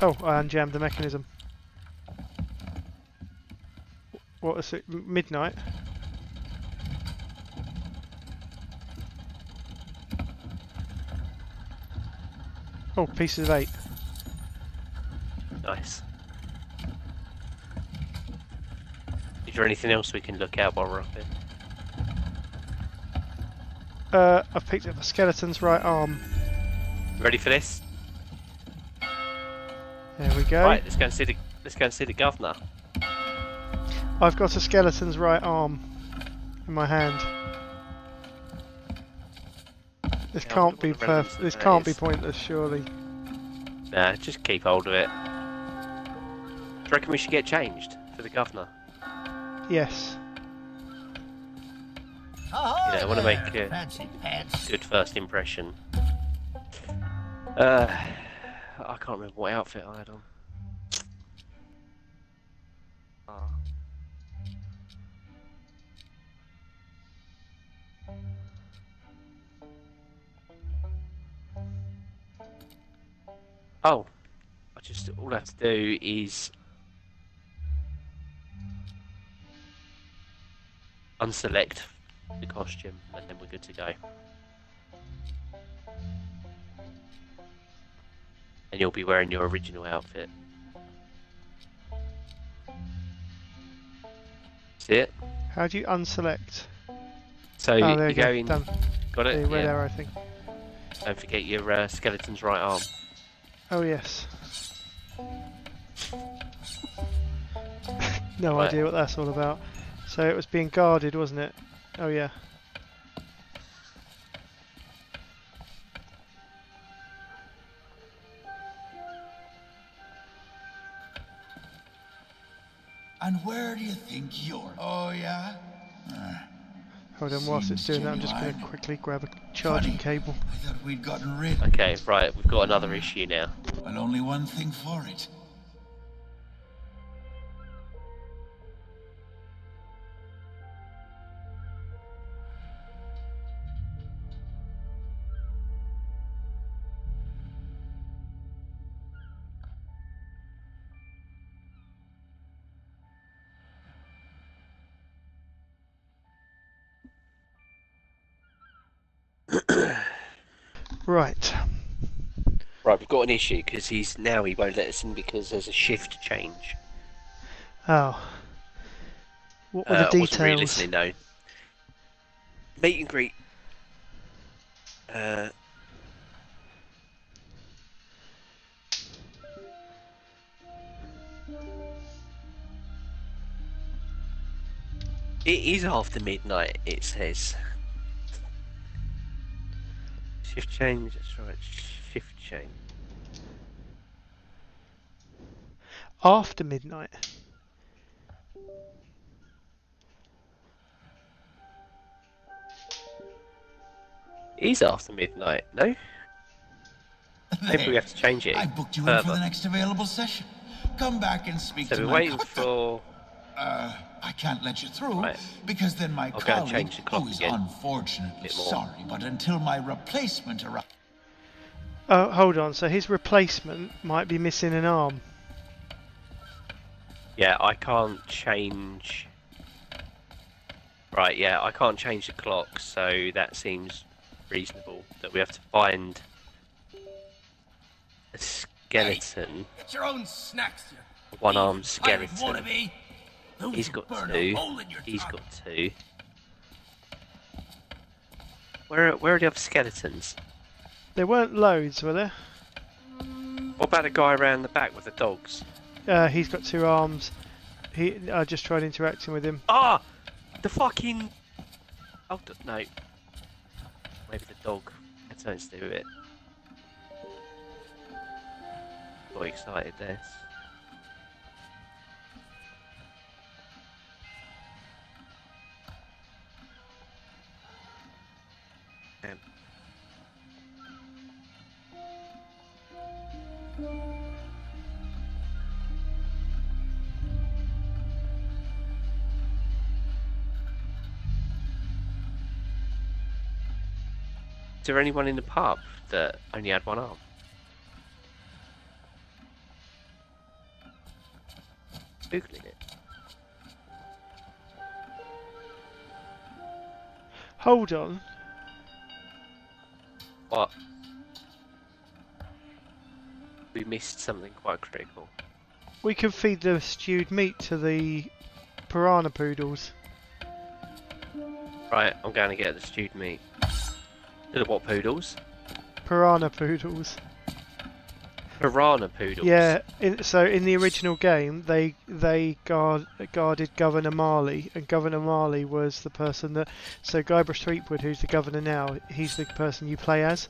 Oh, I unjammed the mechanism. What was it? Midnight? Oh, pieces of 8. Nice. Is there anything else we can look out while we're up here? I've picked up the skeleton's right arm. Ready for this? There we go. Right, let's go and see the governor. I've got a skeleton's right arm in my hand. This can't be perfect. This can't be pointless, surely. Nah, just keep hold of it. Do you reckon we should get changed for the governor? Yes. I want to make a good first impression. I can't remember what outfit I had on. Oh, all I have to do is unselect the costume, and then we're good to go. And you'll be wearing your original outfit. See it? How do you unselect? So oh, there you go in. Done. Got it? Yeah, red arrow, I think. Don't forget your skeleton's right arm. Oh yes. No idea what that's all about. So it was being guarded, wasn't it? Oh yeah. And where do you think you're? Oh, yeah? Hold on, whilst it's doing that, I'm just going to quickly grab a charging cable. I thought we'd gotten rid. Okay, right, we've got another issue now. Well, only one thing for it. Right. Right, we've got an issue because he won't let us in because there's a shift change. Oh. What were the I wasn't really details? listening, no. Meet and greet. It is after midnight, it says. Shift change, that's right, shift change. After midnight? It is after midnight, no? Maybe we have to change it. I booked you further. in for the next available session. Come back and speak So to we're my... waiting for... I can't let you through, right. because then my I'll go and colleague, change the clock who is again. unfortunately sorry, but until my replacement arrives... Oh, hold on, so his replacement might be missing an arm. Yeah, I can't change... Right, yeah, I can't change the clock, so that seems reasonable. That we have to find a skeleton. Hey, get your own snacks, you A one-armed pirate skeleton. wannabe. Those He's will got burn a 2. hole in your He's tongue. got 2. Where are the other skeletons? There weren't loads, were there? What about the guy around the back with the dogs? He's got 2 arms. I just tried interacting with him. Ah! The fucking Oh, no. Maybe the dog had something to do with it. Got excited there. Is there anyone in the pub that only had one arm? Googling it. Hold on. What? We missed something quite critical. We can feed the stewed meat to the piranha poodles. Right, I'm going to get the stewed meat. To the what poodles? Piranha poodles. Piranha poodles? Yeah, so in the original game, they guarded Governor Marley, and Governor Marley was the person that... So Guybrush Threepwood, who's the governor now, he's the person you play as,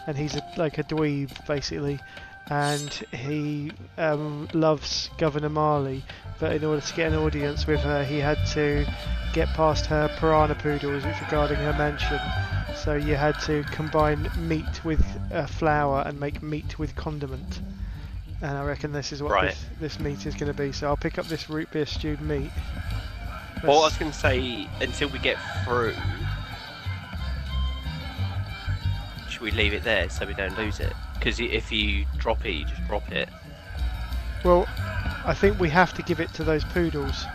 and he's like a dweeb, basically. And he loves Governor Marley, but in order to get an audience with her, he had to get past her piranha poodles, which were guarding her mansion. So you had to combine meat with flour and make meat with condiment. And I reckon this is what this meat is going to be. So I'll pick up this root beer stewed meat. Well, I was going to say, until we get through, should we leave it there so we don't lose it? Because if you drop it, you just drop it. Well, I think we have to give it to those poodles.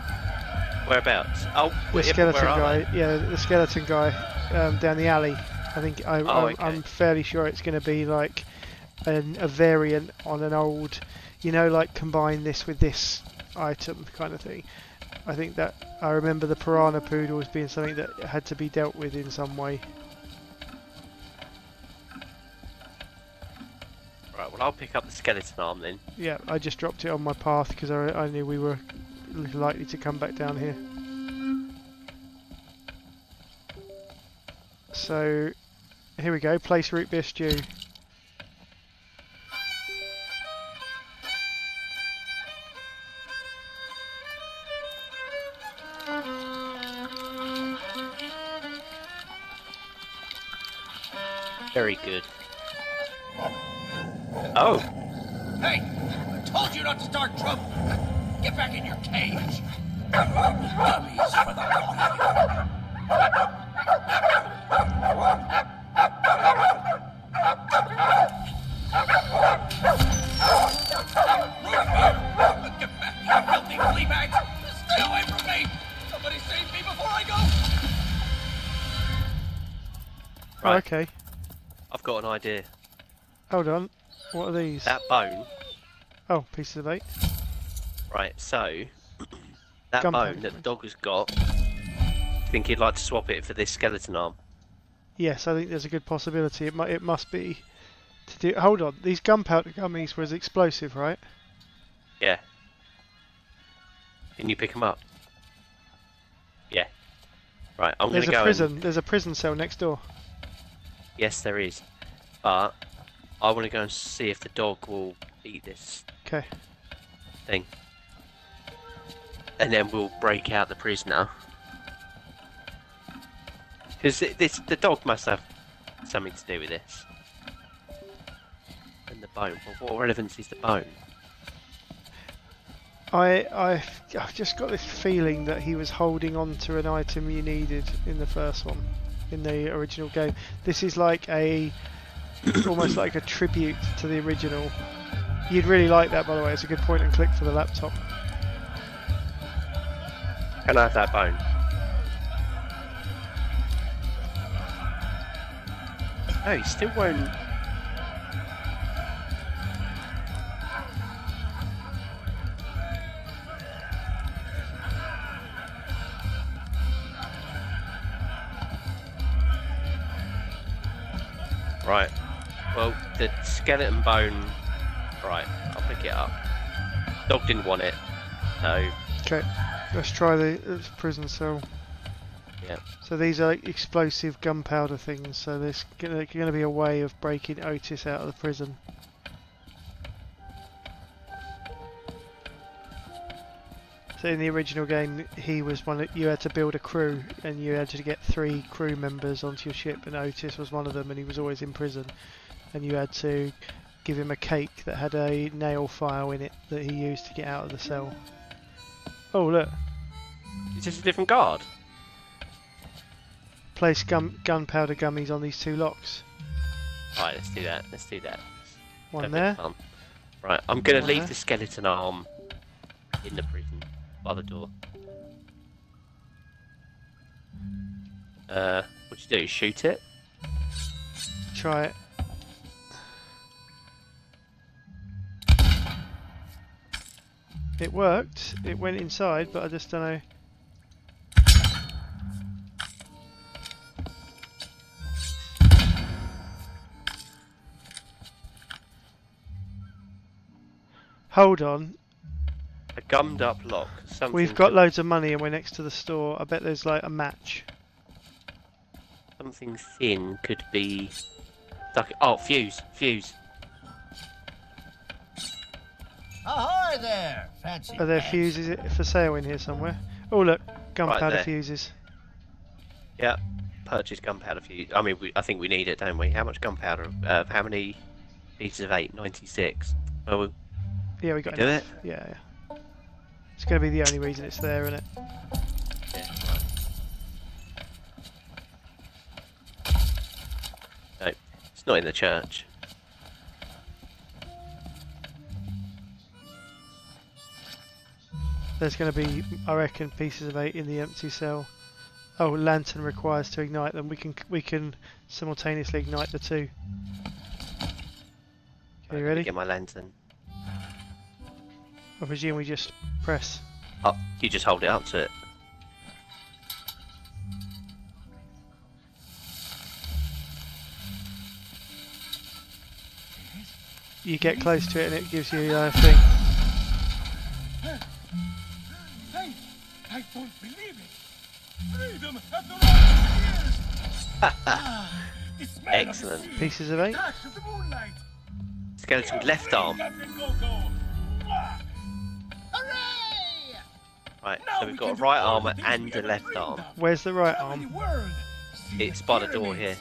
Whereabouts? Oh, the skeleton guy. Yeah, the skeleton guy down the alley. I think I'm fairly sure it's going to be like a variant on an old, you know, like combine this with this item kind of thing. I think that I remember the piranha poodle as being something that had to be dealt with in some way. Right, well I'll pick up the skeleton arm then. Yeah, I just dropped it on my path because I knew we were likely to come back down here. So, here we go, place root beer stew. Very good. Oh! Hey! I told you not to start trouble! Get back in your cage! Dummies for the long. Get back, you filthy flea bags! Stay away from me! Somebody save me before I go! Right. Oh, okay. I've got an idea. Hold on. What are these? That bone. Oh, pieces of bait. Right, so that Gunpowder bone that the dog has got, do you think he'd like to swap it for this skeleton arm? Yes, I think there's a good possibility. It must be to do. Hold on, these gunpowder gummies was explosive, right? Yeah. Can you pick them up? Yeah. Right, I'm going to go. There's a prison cell next door. Yes, there is. But I want to go and see if the dog will eat this thing. And then we'll break out the prisoner. Because the dog must have something to do with this. And the bone. Well, what relevance is the bone? I've just got this feeling that he was holding on to an item you needed in the first one, in the original game. This is like almost like a tribute to the original. You'd really like that, by the way. It's a good point and click for the laptop. Can I have that bone? No, he still won't. Right. Well, the skeleton bone. Right, I'll pick it up. Dog didn't want it. No. Okay, let's try the prison cell. Yeah. So these are explosive gunpowder things. So there's going to be a way of breaking Otis out of the prison. So in the original game, he was one. You had to build a crew, and you had to get 3 crew members onto your ship, and Otis was one of them, and he was always in prison. And you had to give him a cake that had a nail file in it that he used to get out of the cell. Oh look! Is this a different guard? Place gunpowder gummies on these 2 locks. Right, let's do that. Let's do that. One there. Fun. Right, I'm going to One leave there. the skeleton arm in the prison by the door. What you do? Shoot it? Try it. It worked. It went inside, but I just don't know. Hold on. A gummed up lock. Something We've got loads of money and we're next to the store. I bet there's like a match. Something thin could be stuck. Oh, fuse. Ahoy there, fancy. Are there pants. fuses for sale in here somewhere? Oh look, gunpowder there. fuses. Yeah, purchase gunpowder fuse. I mean, I think we need it, don't we? How much gunpowder? How many pieces of 8? 96. Oh, Yeah, we got do enough. it? Yeah. It's going to be the only reason it's there, isn't it? Yeah. No, it's not in the church. There's going to be, I reckon, pieces of 8 in the empty cell. Oh, lantern requires to ignite them. We can simultaneously ignite the 2. Okay, you ready? Get my lantern. I presume we just press. Oh, you just hold it up to it. You get close to it and it gives you a thing. Hey, I don't believe it. Freedom after all these years. Excellent. Pieces of 8. Touch of the moonlight. Skeleton with left arm. Hooray! Right, so we've got a right arm and a left arm. Where's the right arm? It's by the door here.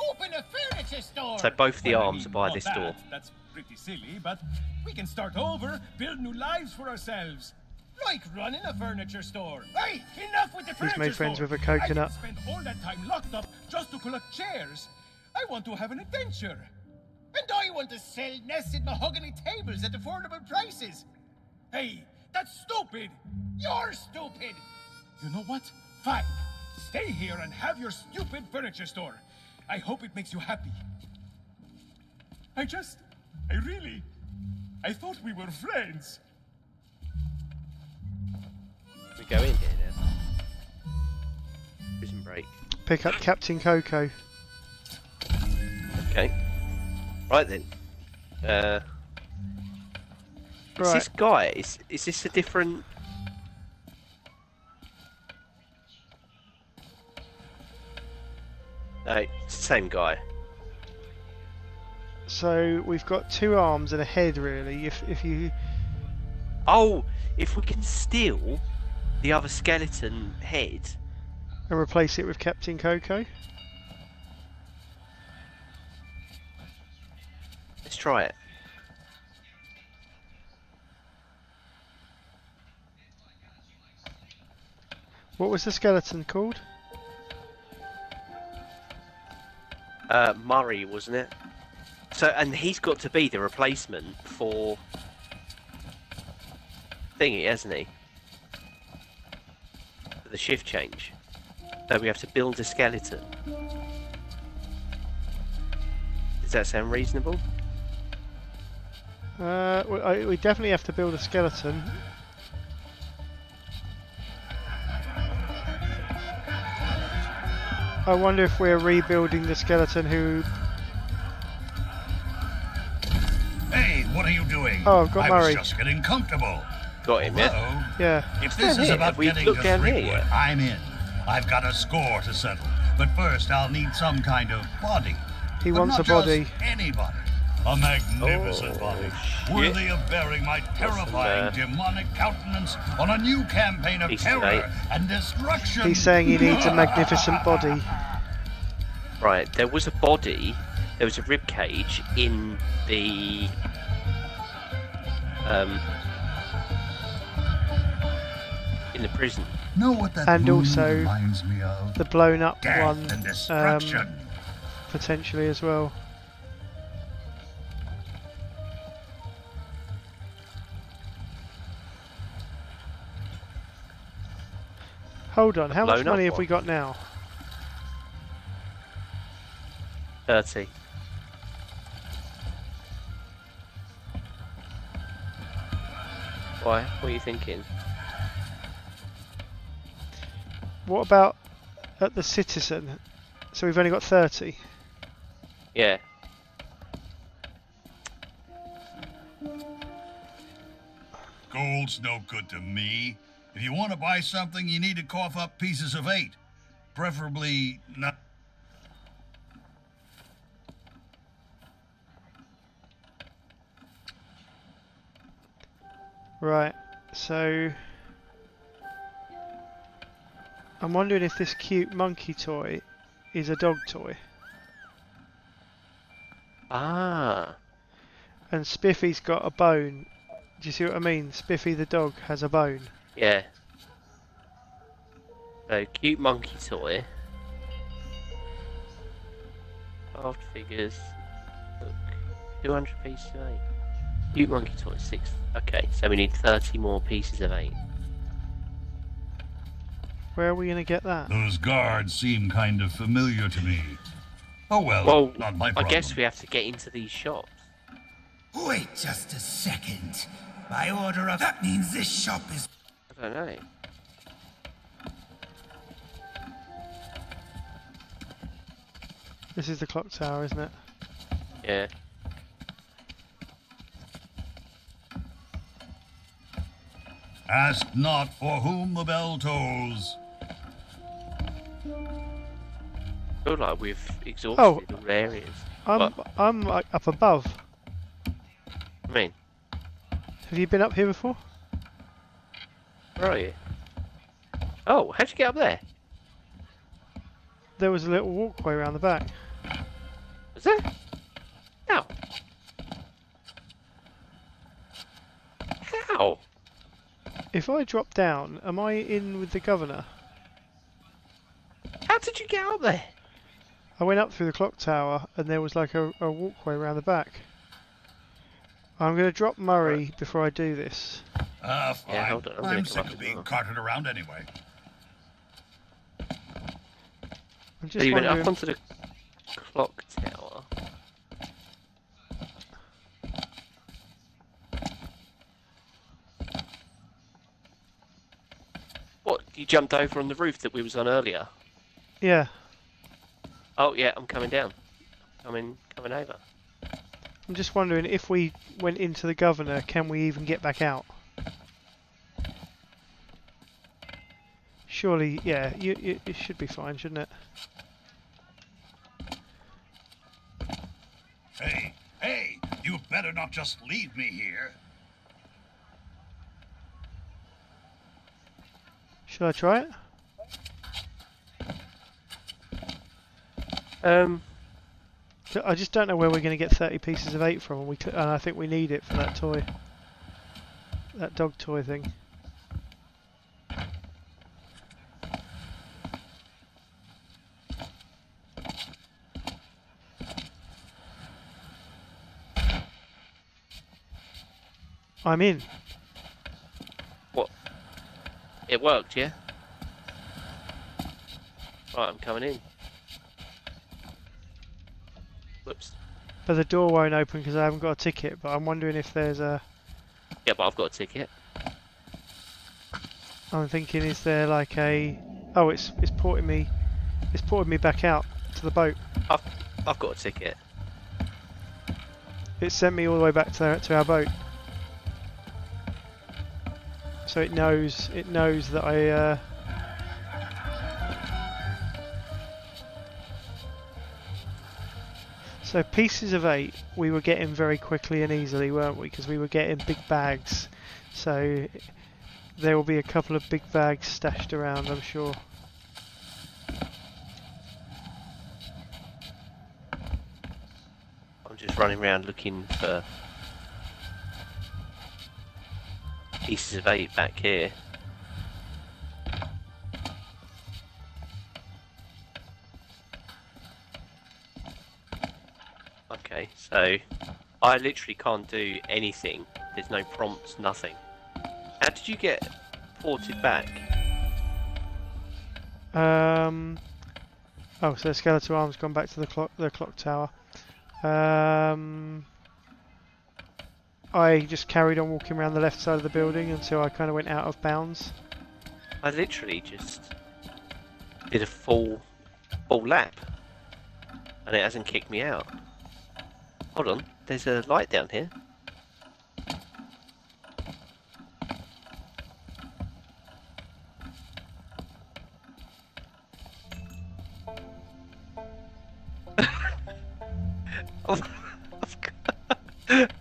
Open a furniture store. So both the arms are by this door. That's pretty silly, but we can start over, build new lives for ourselves. Like running a furniture store. Hey, enough with the furniture made friends store. with a coconut. I didn't spend all that time locked up just to collect chairs. I want to have an adventure. And I want to sell nested mahogany tables at affordable prices. Hey, that's stupid. You're stupid. You know what? Fine. Stay here and have your stupid furniture store. I hope it makes you happy. I thought we were friends. We go in here now. Prison break. Pick up Captain Coco. Okay. Right then. Is Right. this guy? Is this a different? No, it's the same guy. So we've got 2 arms and a head, really. If you Oh, if we can steal the other skeleton head. and replace it with Captain Coco. Let's try it. What was the skeleton called? Murray, wasn't it? So, and he's got to be the replacement for thingy, hasn't he? For the shift change. So we have to build a skeleton. Does that sound reasonable? We definitely have to build a skeleton. I wonder if we're rebuilding the skeleton who... Hey, what are you doing? Oh, I've got I Murray. was just getting comfortable. Got him, yeah? Hello? Yeah. If this is here. about Have we getting looked to down here Freakwood, yet? I'm in. I've got a score to settle. But first, I'll need some kind of body. He But wants not a body. just anybody. A magnificent body, worthy of bearing my terrifying demonic countenance on a new campaign of terror and destruction. He's saying he needs a magnificent body. Right, there was a body, there was a rib cage in the prison. Know what that And room also reminds me of? the blown up Death one, and destruction. potentially as well. Hold on, how much Blown up money have one. we got now? 30. Why? What are you thinking? What about at the Citizen? So we've only got 30. Yeah. Gold's no good to me. If you want to buy something, you need to cough up pieces of 8. Preferably not. Right, so I'm wondering if this cute monkey toy is a dog toy. Ah. And Spiffy's got a bone. Do you see what I mean? Spiffy the dog has a bone. Yeah. So, cute monkey toy. Carved figures. Look. 200 pieces of 8. Cute monkey toy, 6. Okay, so we need 30 more pieces of 8. Where are we going to get that? Those guards seem kind of familiar to me. Oh well, not my I problem. guess we have to get into these shops. Wait just a second. By order of... That means this shop is... I don't know. This is the clock tower, isn't it? Yeah. Ask not for whom the bell tolls. I feel like we've exhausted all the areas. I'm like up above. I mean, Have you been up here before? where are you? Oh, how'd you get up there? There was a little walkway around the back. Was there? How? How? If I drop down, am I in with the governor? How did you get up there? I went up through the clock tower and there was like a walkway around the back. I'm going to drop Murray before I do this. Fine. Yeah, hold on, I'm sick of being carted around anyway. I'm So just you went wondering... up onto the clock tower. What? You jumped over on the roof that we was on earlier? Yeah. Oh yeah, I'm coming down. Coming over. I'm just wondering if we went into the governor, can we even get back out? Surely, yeah, it should be fine, shouldn't it? Hey, you better not just leave me here. Should I try it? I just don't know where we're going to get 30 pieces of 8 from, and I think we need it for that toy. That dog toy thing. I'm in. What? It worked, yeah? Right, I'm coming in. Whoops. But the door won't open because I haven't got a ticket, but I'm wondering if there's a... Yeah, but I've got a ticket. I'm thinking, is there like a... Oh, it's porting me back out to the boat. I've got a ticket. It sent me all the way back to our boat. So it knows that I So pieces of 8 we were getting very quickly and easily, weren't we? Because we were getting big bags. So there will be a couple of big bags stashed around, I'm sure. I'm just running around looking for pieces of 8 back here. Okay, so I literally can't do anything. There's no prompts, nothing. How did you get ported back? Oh, so skeletal arm's gone back to the clock tower. I just carried on walking around the left side of the building until I kind of went out of bounds. I literally just did a full lap, and it hasn't kicked me out. Hold on, there's a light down here.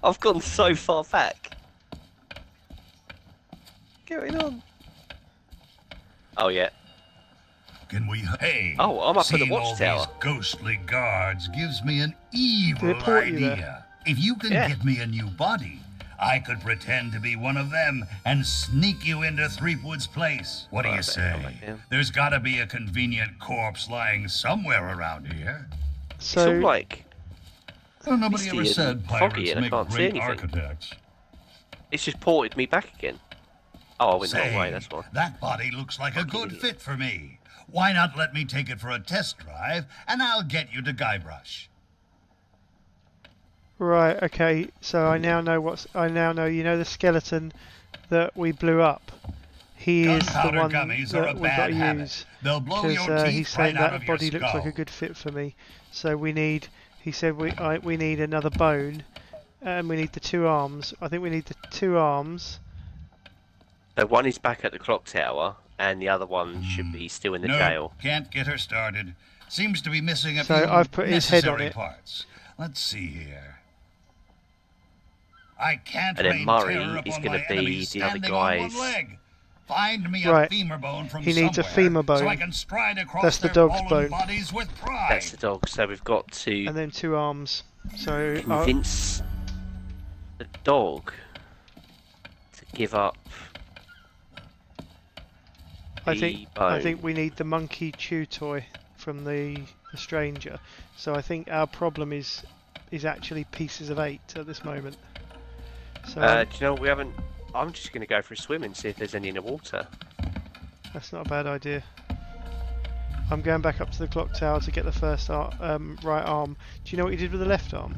I've gone so far back. What's going on? Oh yeah. Can we? Hey. Oh, I'm up at the seeing all watchtower. these ghostly guards gives me an evil port you there? idea. If you can Yeah. get me a new body, I could pretend to be one of them and sneak you into Threepwood's place. What do Oh, I you better come say? back down. There's got to be a convenient corpse lying somewhere around here. It's all So like Well, nobody misty ever and said foggy pirates and I make can't see great anything. architects. It's just ported me back again. Oh, I went the wrong way, Say, that's why. that body looks like a good idiot. fit for me. Why not let me take it for a test drive, and I'll get you to Guybrush. right, okay. So I now know you know the skeleton that we blew up. He is the Gunpowder one gummies are a that we've got bad to habit. use. They'll blow Because your teeth he's saying right out that of your body looks like a skull. good fit for me. So we need. He said we need another bone, and we need the 2 arms. I think we need the 2 arms. So one is back at the clock tower, and the other one should be still in the no, jail. can't get her started. Seems to be missing a So few I've put his head on necessary it. parts. Let's see here. I can't And then rain Murray terror is upon gonna my be enemies the other standing on one guy's- leg. Find me a Right. femur bone from He needs a somewhere, femur bone. so I can stride across That's the their dog's fallen bone. bodies with pride. That's the dog, so we've got to And then 2 arms. So convince the dog to give up I the think bone. we need the monkey chew toy from the stranger. So I think our problem is actually pieces of 8 at this moment. So Do you know what we haven't... I'm just going to go for a swim and see if there's any in the water. that's not a bad idea. I'm going back up to the clock tower to get the first right arm. Do you know what you did with the left arm?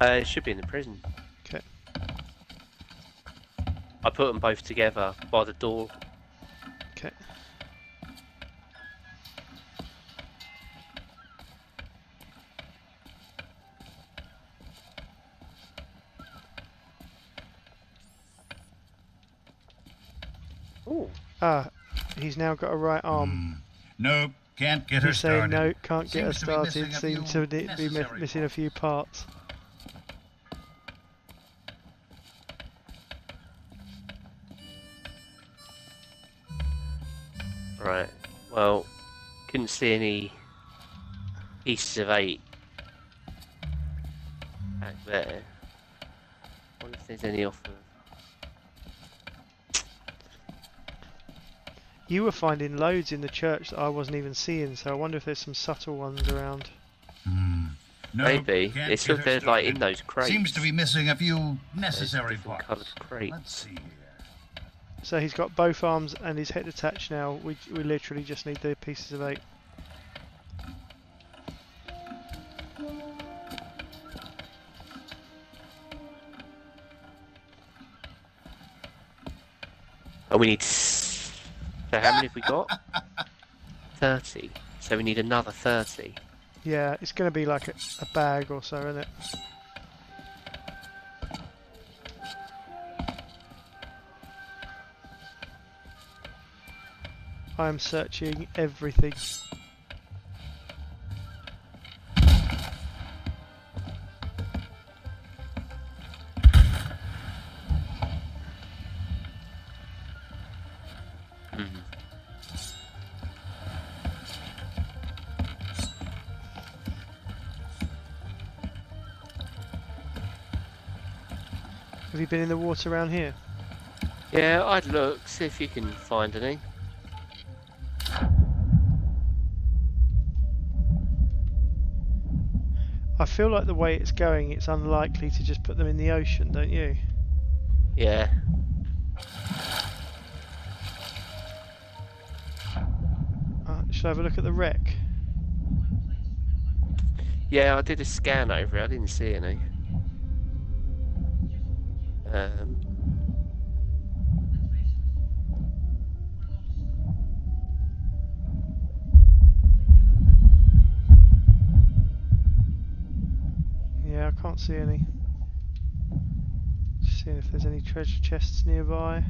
It should be in the prison. Okay. I put them both together by the door. Okay. Ooh. Ah, he's now got a right arm. Nope, can't get her He's saying started. no, can't get her Seems to be started. missing a Seems few to be necessary missing a few parts. Right. Well, couldn't see any pieces of 8 back there. Wonder if there's any off of... You were finding loads in the church that I wasn't even seeing, so I wonder if there's some subtle ones around. Nope, Maybe. can't It's get still her they're like in started. those crates. Seems to be missing a few Those necessary different parts. coloured crates. Let's see here. So he's got both arms and his head attached now. We literally just need the pieces of 8. And we need... So how many have we got? 30. So we need another 30. Yeah, it's going to be like a bag or so, isn't it? I'm searching everything. Have you been in the water around here? Yeah, I'd look, see if you can find any. I feel like the way it's going, it's unlikely to just put them in the ocean, don't you? Yeah. Should I have a look at the wreck? Yeah, I did a scan over it. I didn't see any. Yeah, I can't see any. Just seeing if there's any treasure chests nearby.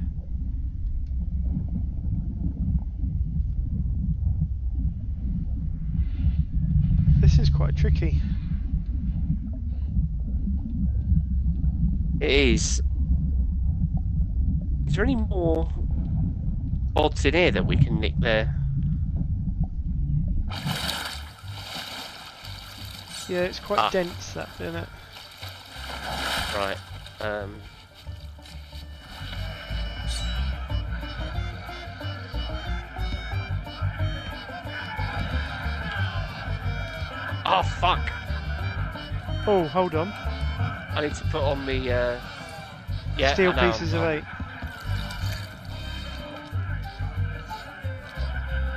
This is quite tricky. It is. Is there any more odds in here that we can nick there? Yeah, it's quite dense, that, isn't it? Right. Oh, fuck! Oh, hold on. I need to put on the, yeah, Steel I know, pieces of 8.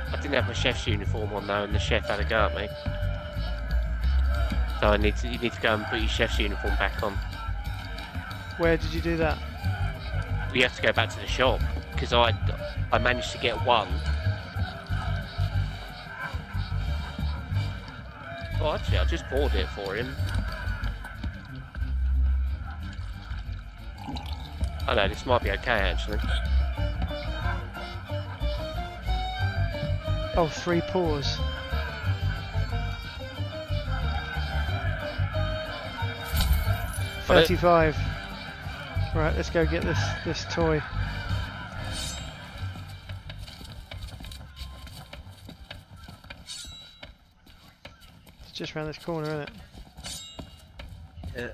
I didn't have my chef's uniform on though, and the chef had a go at me. So you need to go and put your chef's uniform back on. Where did you do that? We have to go back to the shop, because I managed to get one. Oh, actually, I just bought it for him. Oh no, this might be okay actually. Oh, 3 paws. Got it. 35. Right, let's go get this toy. It's just around this corner, isn't it? Yeah.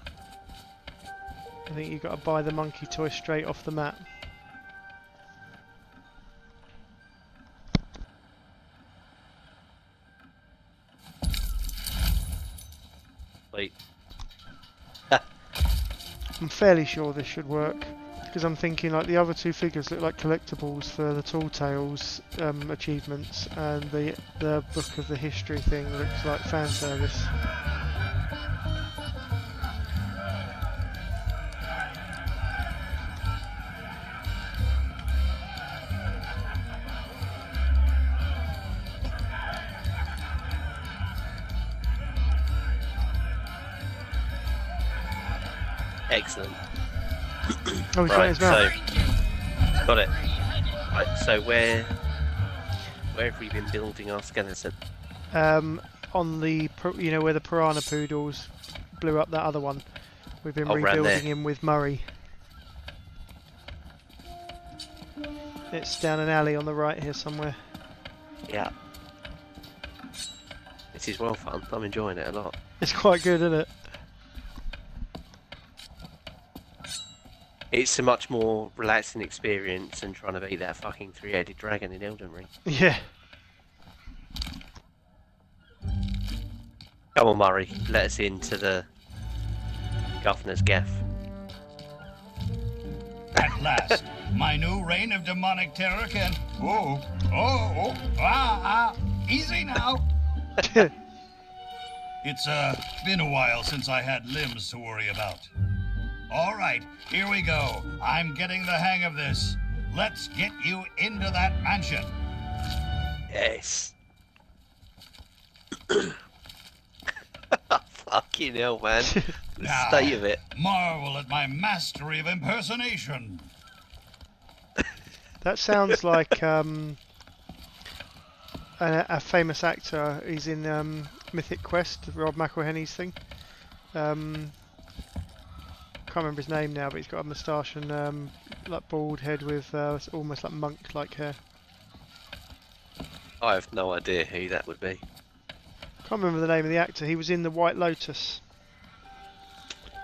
I think you've got to buy the monkey toy straight off the map. Wait. I'm fairly sure this should work, because I'm thinking like the other 2 figures look like collectibles for the Tall Tales achievements, and the Book of the History thing looks like fan service. Excellent. Oh, he's got Right, his mouth. so got it. Right, so where have we been building our skeleton? On the, you know, where the piranha poodles blew up that other one. We've been Oh, round rebuilding there. him with Murray. It's down an alley on the right here somewhere. Yeah. This is well fun. I'm enjoying it a lot. It's quite good, isn't it? It's a much more relaxing experience than trying to beat that fucking 3-headed dragon in Elden Ring. Yeah. Come on, Murray. Let us into the governor's gaff. At last, my new reign of demonic terror can... easy now. It's been a while since I had limbs to worry about. All right, here we go. I'm getting the hang of this. Let's get you into that mansion. Yes. Fucking hell, man. The Now, state of it. Marvel at my mastery of impersonation. That sounds like a famous actor. He's in Mythic Quest, Rob McElhenney's thing. Can't remember his name now, but he's got a moustache and like bald head with almost like monk-like hair. I have no idea who that would be. Can't remember the name of the actor. He was in The White Lotus.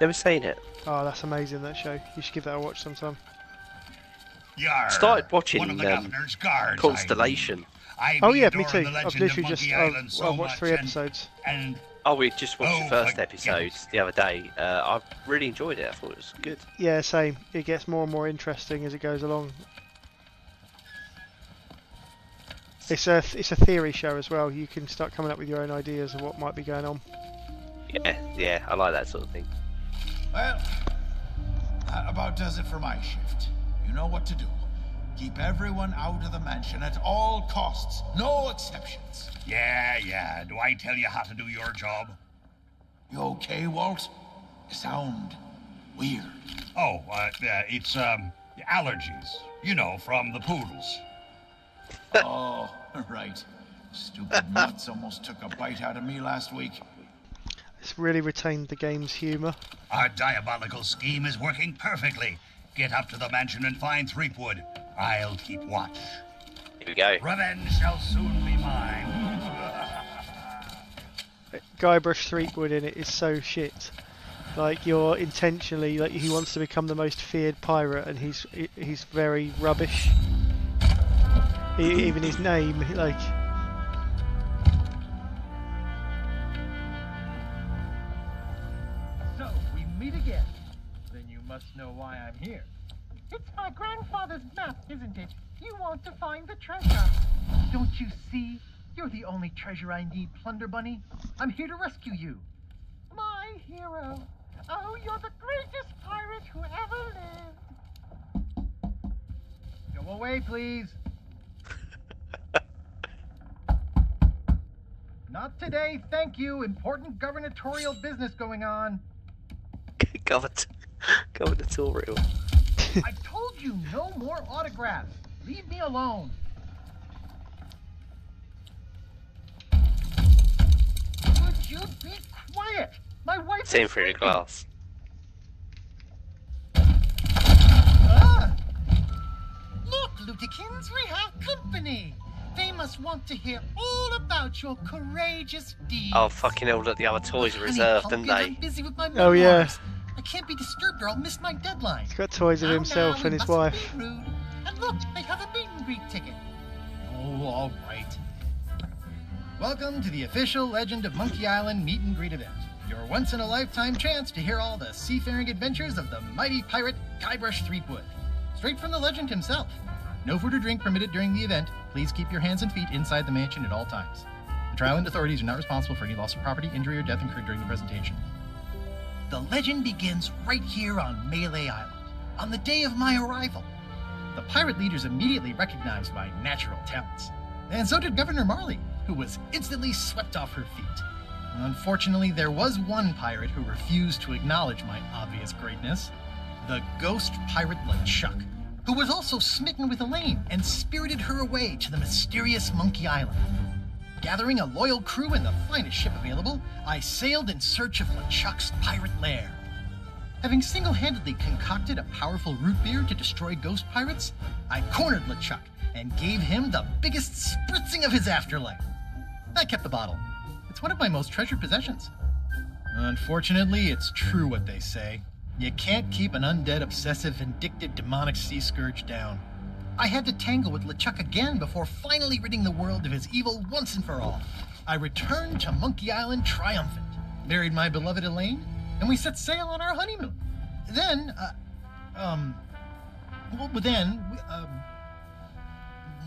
Never seen it. Oh, that's amazing, that show. You should give that a watch sometime. Yar, Started watching one of the governor's guards, Constellation. Oh yeah, me too. I've literally just I've watched 3 episodes. And oh, we just watched the first episode the other day. I really enjoyed it. I thought it was good. Yeah, same. It gets more and more interesting as it goes along. It's a theory show as well. You can start coming up with your own ideas of what might be going on. Yeah, I like that sort of thing. Well, that about does it for my shift. You know what to do. Keep everyone out of the mansion at all costs. No exceptions. Yeah. Do I tell you how to do your job? You okay, Walt? You sound weird. Oh, it's allergies. You know, from the poodles. Oh, right. Stupid nuts almost took a bite out of me last week. It's really retained the game's humour. Our diabolical scheme is working perfectly. Get up to the mansion and find Threepwood. I'll keep watch. Here we go. Revenge shall soon be mine. Guybrush Threepwood in it is so shit. Like, you're intentionally, like, he wants to become the most feared pirate, and he's very rubbish. Even his name, like. So we meet again. Then you must know why I'm here. It's my grandfather's map, isn't it? You want to find the treasure. Don't you see? You're the only treasure I need, Plunder Bunny. I'm here to rescue you. My hero. Oh, you're the greatest pirate who ever lived. Go away, please. Not today, thank you. Important gubernatorial business going on. Gubernatorial. I told you no more autographs. Leave me alone. Would you be quiet? My wife. Same through the glass. Look, Lutikins, we have company. They must want to hear all about your courageous deeds. Oh, fucking hell, look, the other toys are reserved, didn't they? I'm busy with my Oh, yeah. memoirs. I can't be disturbed or I'll miss my deadline. He's got toys of himself and his wife. Be rude. And look, they have a meet and greet ticket. Oh, all right. Welcome to the official Legend of Monkey Island meet and greet event. Your once-in-a-lifetime chance to hear all the seafaring adventures of the mighty pirate Guybrush Threepwood. Straight from the legend himself. No food or drink permitted during the event. Please keep your hands and feet inside the mansion at all times. The Trial and authorities are not responsible for any loss of property, injury, or death incurred during the presentation. The legend begins right here on Melee Island, on the day of my arrival. The pirate leaders immediately recognized my natural talents, and so did Governor Marley, who was instantly swept off her feet. Unfortunately, there was one pirate who refused to acknowledge my obvious greatness, the ghost pirate LeChuck, who was also smitten with Elaine and spirited her away to the mysterious Monkey Island. Gathering a loyal crew and the finest ship available, I sailed in search of LeChuck's pirate lair. Having single-handedly concocted a powerful root beer to destroy ghost pirates, I cornered LeChuck and gave him the biggest spritzing of his afterlife. I kept the bottle. It's one of my most treasured possessions. Unfortunately, it's true what they say. You can't keep an undead, obsessive, vindictive, demonic sea scourge down. I had to tangle with LeChuck again before finally ridding the world of his evil once and for all. I returned to Monkey Island triumphant, married my beloved Elaine, and we set sail on our honeymoon. Then,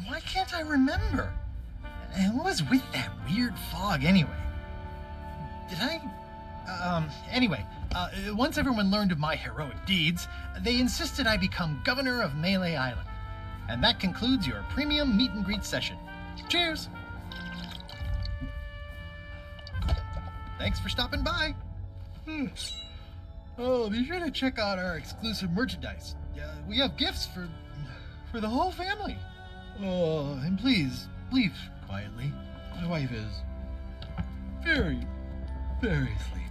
why can't I remember? And what was with that weird fog anyway? Did I? Once everyone learned of my heroic deeds, they insisted I become governor of Melee Island. And that concludes your premium meet and greet session. Cheers! Thanks for stopping by. Oh, be sure to check out our exclusive merchandise. We have gifts for the whole family. Oh, and please, leave quietly. My wife is very, very sleepy.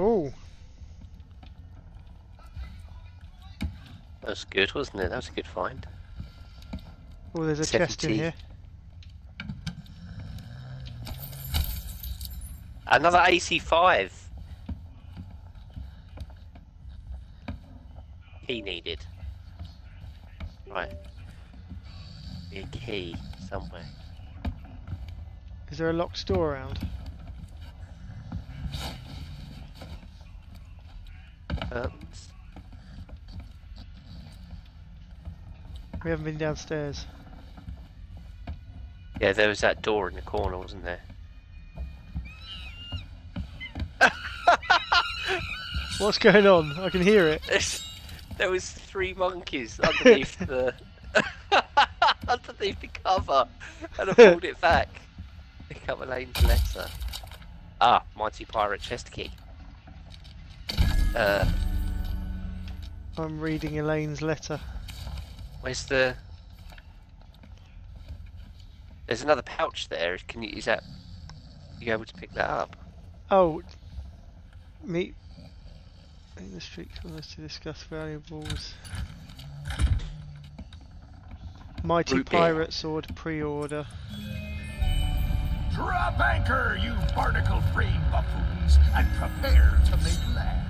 Oh. That was good, wasn't it? That was a good find. Oh, there's a chest in 70. here. Another AC5. Key needed. Right. Be a key somewhere. Is there a locked door around? Curtains. We haven't been downstairs. Yeah, there was that door in the corner, wasn't there? What's going on? I can hear it. There was 3 monkeys underneath the underneath the cover, and I pulled it back. Pick up Elaine's letter. Ah, mighty pirate chest key. I'm reading Elaine's letter. Where's the? There's another pouch there. Can you? Is that? Are you able to pick that up? Oh, meet in the street corners to discuss valuables. Mighty Root beer. pirate sword pre-order. Drop anchor, you barnacle-brained buffoons, and prepare to make land.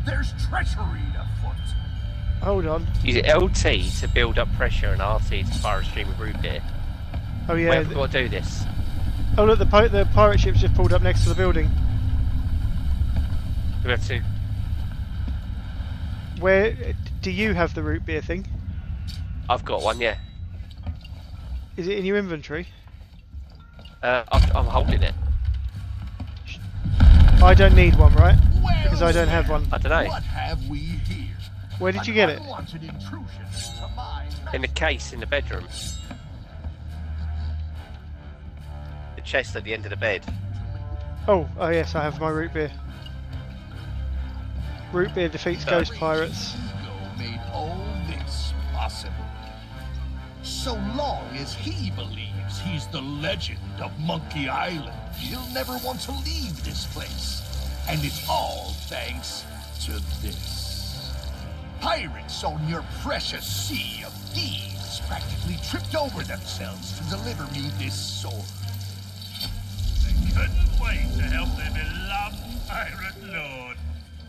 There's treachery afoot. Hold on. Use LT to build up pressure and RT to fire a stream of root beer. Oh yeah. Where have we got to do this? Oh look, the pirate ship's just pulled up next to the building. Do we have to? Where do you have the root beer thing? I've got one, yeah. Is it in your inventory? I'm holding it. I don't need one, right? Because I don't have one. I don't know. What have we here? Where did you get it? Unwanted intrusion into my In the case in the bedroom. The chest at the end of the bed. Oh yes, I have my root beer. Root beer defeats ghost pirates. ego made all this possible. So long as he believes he's the legend of Monkey Island, he'll never want to leave this place. And it's all thanks to this. Pirates on your precious sea of thieves practically tripped over themselves to deliver me this sword. They couldn't wait to help their beloved pirate lord.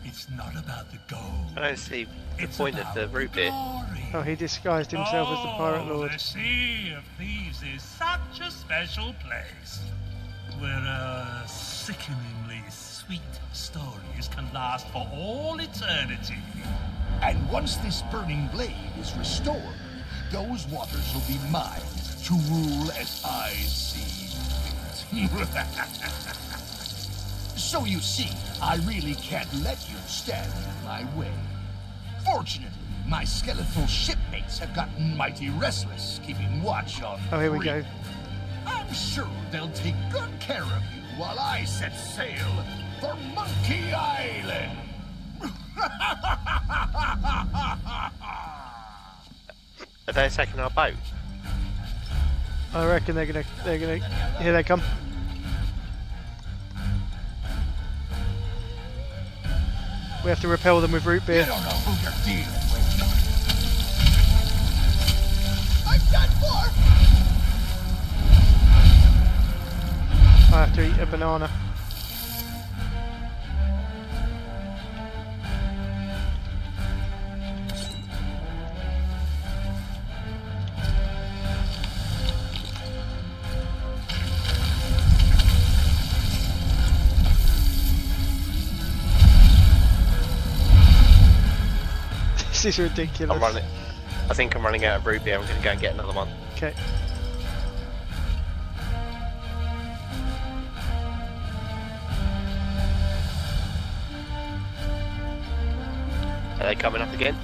It's not about the gold. I don't see the point of the root beer. Oh, he disguised himself as the pirate lord. The Sea of Thieves is such a special place where sickeningly sweet stories can last for all eternity. And once this burning blade is restored, those waters will be mine to rule as I see fit. So you see, I really can't let you stand in my way. Fortunately, my skeletal shipmates have gotten mighty restless, keeping watch on Oh, here we free. go. I'm sure they'll take good care of you while I set sail for Monkey Island. Are they attacking our boat? I reckon they're gonna. Here they come. We have to repel them with root beer. You don't know who you're dealing with. I'm done for. I have to eat a banana. This is ridiculous. I'm running. I think I'm running out of root beer. I'm going to go and get another one. Okay. Are they coming up again?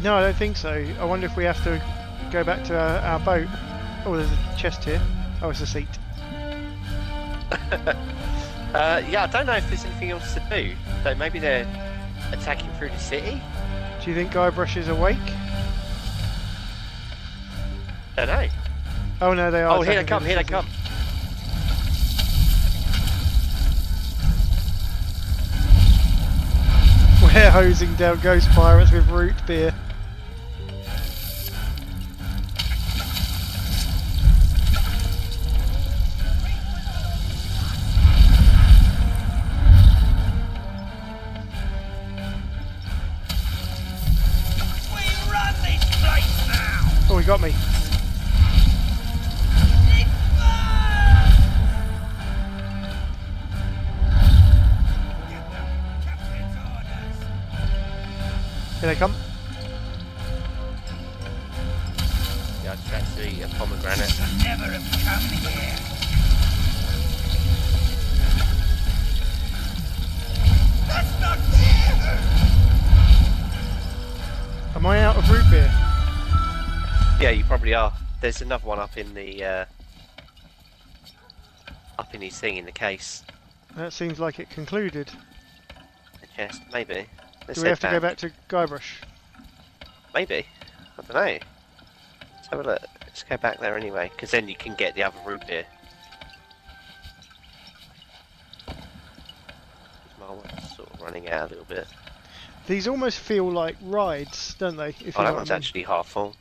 No, I don't think so. I wonder if we have to go back to our boat. Oh, there's a chest here. Oh, it's a seat. Yeah, I don't know if there's anything else to do. So maybe they're attacking through the city? Do you think Guybrush is awake? Don't know. Oh no, they are. Oh, here they attacking come, through here the they come. city. We're hosing down ghost pirates with root beer. We run this place now. Oh, he got me. Here they come. Yeah, I tried to eat a pomegranate. Never have come here. That's not fair. Am I out of root beer? Yeah, you probably are. There's another one up in the up in his thing in the case. That seems like it concluded. The chest, maybe. Do we have to go back to Guybrush? Maybe. I don't know. Let's have a look. Let's go back there anyway, because then you can get the other root beer. My one's sort of running out a little bit. These almost feel like rides, don't they? If Oh, you know that what one's I mean. actually half full.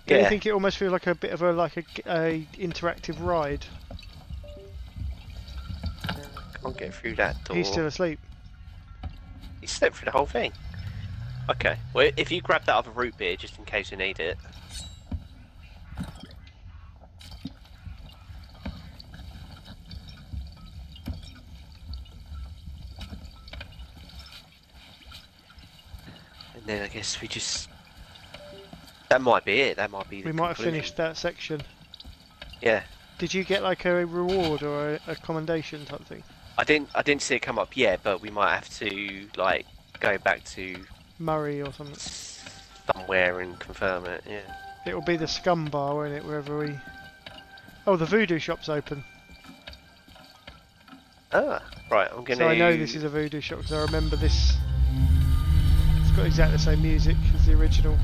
Do you Yeah. think it almost feels like a bit of a interactive ride? Can't get through that door. He's still asleep. He slept through the whole thing. Okay. Well, if you grab that other root beer, just in case you need it. And then I guess we just... That might be it. That might be the We might have conclusion. finished that section. Yeah. Did you get like a reward or a commendation type thing? I didn't see it come up yet, but we might have to like go back to Murray or something. somewhere and confirm it. Yeah. It will be the scum bar, won't it? Wherever we. Oh, the voodoo shop's open. Ah, right. I'm gonna. So I know this is a voodoo shop because I remember this. It's got exactly the same music as the original.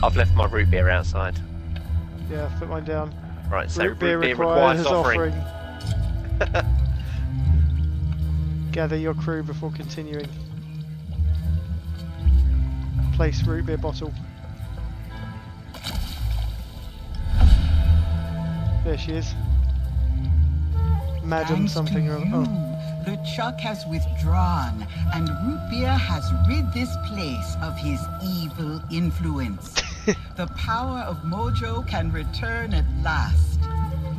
I've left my root beer outside. Yeah, I've put mine down. Right, so root beer requires offering. Gather your crew before continuing. Place root beer bottle. There she is. Madam Thanks something to or you, oh. LeChuck has withdrawn, and Root Beer has rid this place of his evil influence. The power of Mojo can return at last.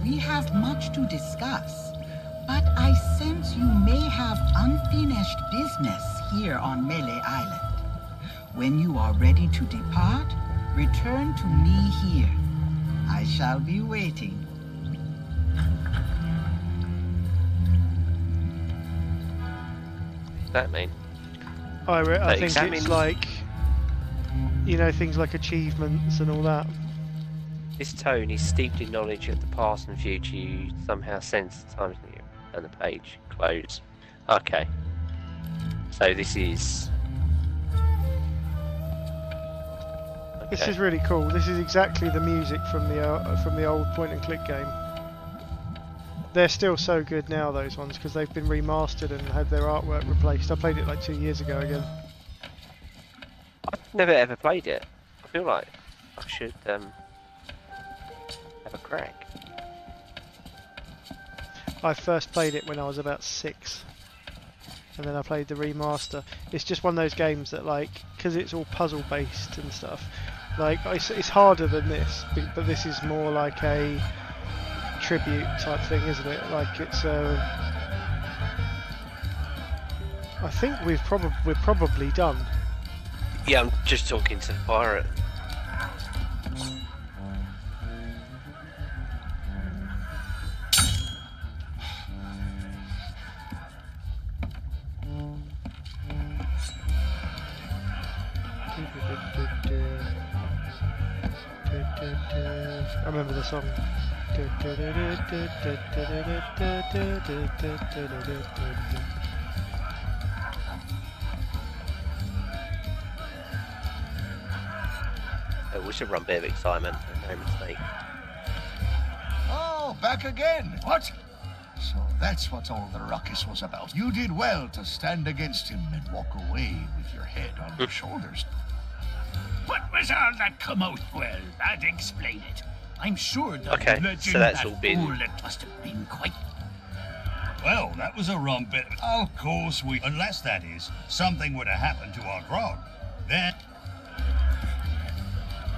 We have much to discuss, but I sense you may have unfinished business here on Melee Island. When you are ready to depart, return to me here. I shall be waiting. That mean? I think examine- it's like, you know, things like achievements and all that. This tone is steeped in knowledge of the past and future. You somehow sense the times near, and the page close. Okay. So this is. This Okay. is really cool. This is exactly the music from the old point and click game. They're still so good now, those ones, because they've been remastered and had their artwork replaced. I played it like 2 years ago again. I've never ever played it. I feel like I should have a crack. I first played it when I was about 6, and then I played the remaster. It's just one of those games that, like, because it's all puzzle based and stuff, like it's harder than this, but this is more like a tribute type thing, isn't it? Like it's I think we're probably done. Yeah, I'm just talking to the pirate. I remember the song. We should run a bit of excitement, no mistake. Oh, back again. What? So That's what all the ruckus was about. You did well to stand against him and walk away with your head on your shoulders. What was all that come out? Well, that explain it. I'm sure the legend so that's that all been... fool, it must have been quite... Well, that was a rum bit. Of course we... Unless, that is, something would have happened to our grog. Then...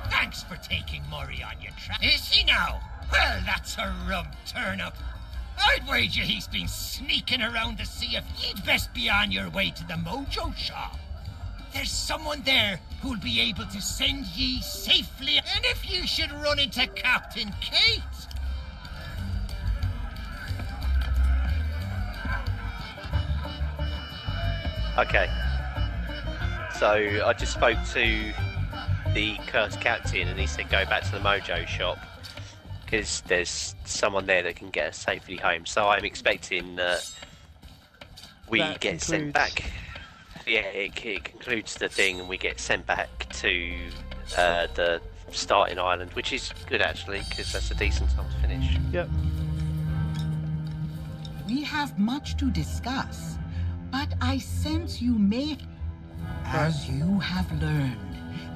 Thanks for taking Murray on your track. Is he now? Well, that's a rum turn-up. I'd wager he's been sneaking around to see if you'd best be on your way to the Mojo shop. There's someone there who'll be able to send ye safely, and if you should run into Captain Kate... Okay. So I just spoke to the curse captain and he said go back to the Mojo shop because there's someone there that can get us safely home. So I'm expecting we that get concludes... sent back. Yeah, it concludes the thing and we get sent back to the starting island, which is good actually because that's a decent time to finish. Yep. We have much to discuss, but I sense you may... As you have learned,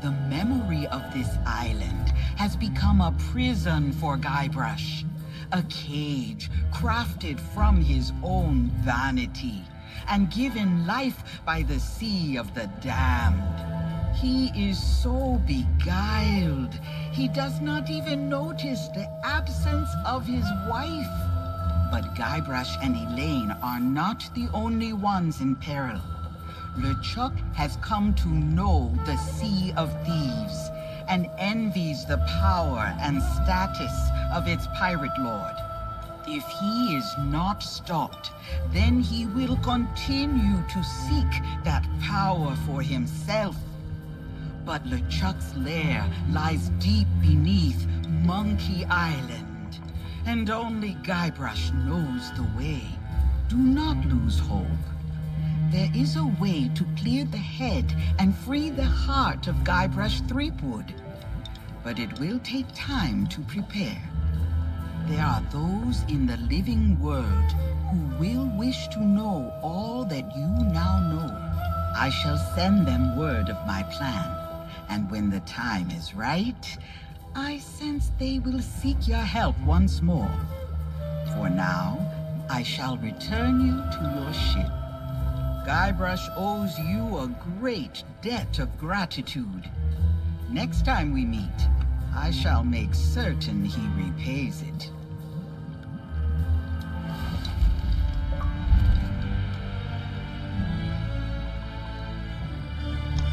the memory of this island has become a prison for Guybrush, a cage crafted from his own vanity and given life by the sea of the damned. He is so beguiled, he does not even notice the absence of his wife. But Guybrush and Elaine are not the only ones in peril. LeChuck has come to know the Sea of Thieves and envies the power and status of its pirate lord. If he is not stopped, then he will continue to seek that power for himself. But LeChuck's lair lies deep beneath Monkey Island, and only Guybrush knows the way. Do not lose hope. There is a way to clear the head and free the heart of Guybrush Threepwood, but it will take time to prepare. There are those in the living world who will wish to know all that you now know. I shall send them word of my plan, and when the time is right, I sense they will seek your help once more. For now, I shall return you to your ship. Guybrush owes you a great debt of gratitude. Next time we meet, I shall make certain he repays it.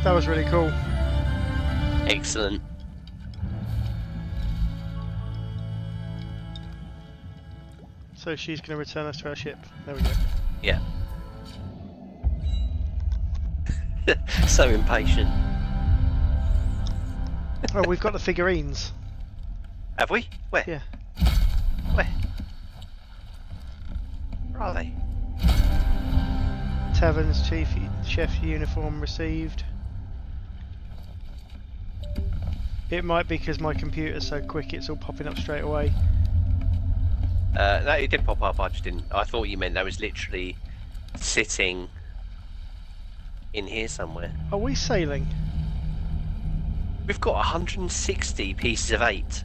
That was really cool. Excellent. So she's going to return us to our ship. There we go. Yeah. So impatient. Oh, we've got the figurines. Have we? Where? Yeah. Where? Where are they? Tavern's chef uniform received. It might be because my computer's so quick it's all popping up straight away. No, it did pop up, I just didn't... I thought you meant that was literally sitting in here somewhere. Are we sailing? We've got 160 pieces of 8.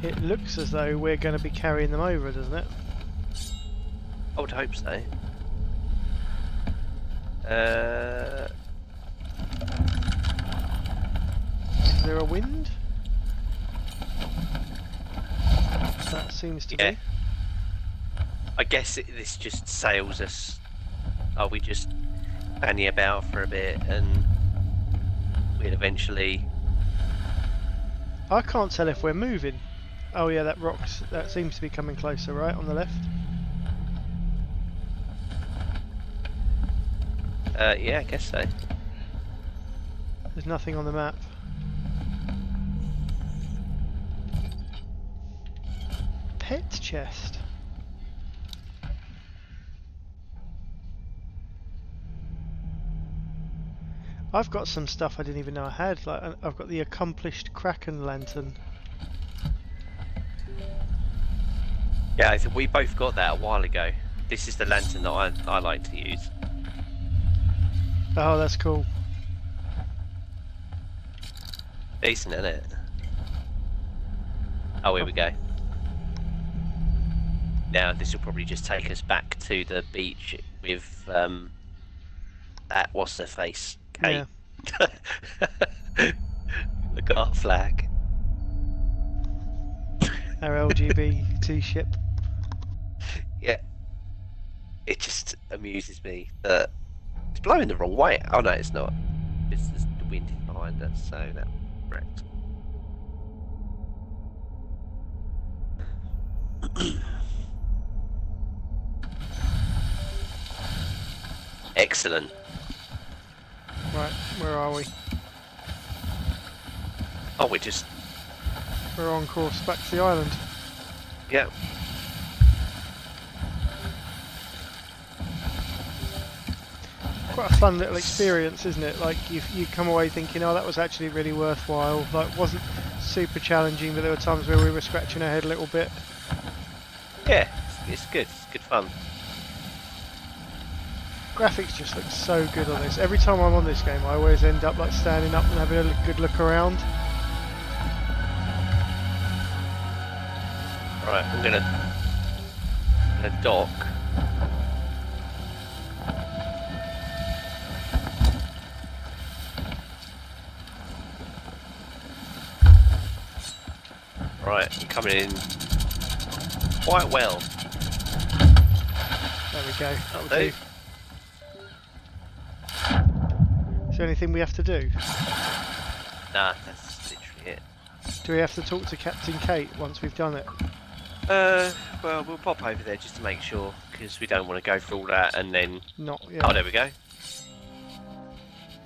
It looks as though we're going to be carrying them over, doesn't it? I would hope so. Is there a wind? That seems to be. I guess this just sails us. Oh, we just fanny about for a bit and we'll eventually... I can't tell if we're moving. Oh yeah, that seems to be coming closer, right, on the left? Yeah, I guess so. There's nothing on the map. Pet chest. I've got some stuff I didn't even know I had. Like I've got the accomplished Kraken lantern. Yeah, I think we both got that a while ago. This is the lantern that I like to use. Oh, that's cool. Decent, isn't it? Oh, here we go. Now, this will probably just take us back to the beach with that what's her face, Kate. Yeah. Look at our flag. Our LGBT ship. Yeah. It just amuses me that it's blowing the wrong way. Oh no, it's not. It's just the wind is behind us, so that's correct. Excellent. Right, where are we? Oh, we're on course back to the island. Yeah. Quite a fun little experience, isn't it? Like you come away thinking, oh, that was actually really worthwhile. Like, wasn't super challenging, but there were times where we were scratching our head a little bit. Yeah, it's good. It's good fun. Graphics just look so good on this. Every time I'm on this game, I always end up like standing up and having a good look around. Right, I'm gonna dock. Right, I'm coming in quite well. There we go. That'll do. Is there anything we have to do? Nah, that's literally it. Do we have to talk to Captain Kate once we've done it? Well, we'll pop over there just to make sure, because we don't want to go through all that and then... Not, yeah. Oh, there we go.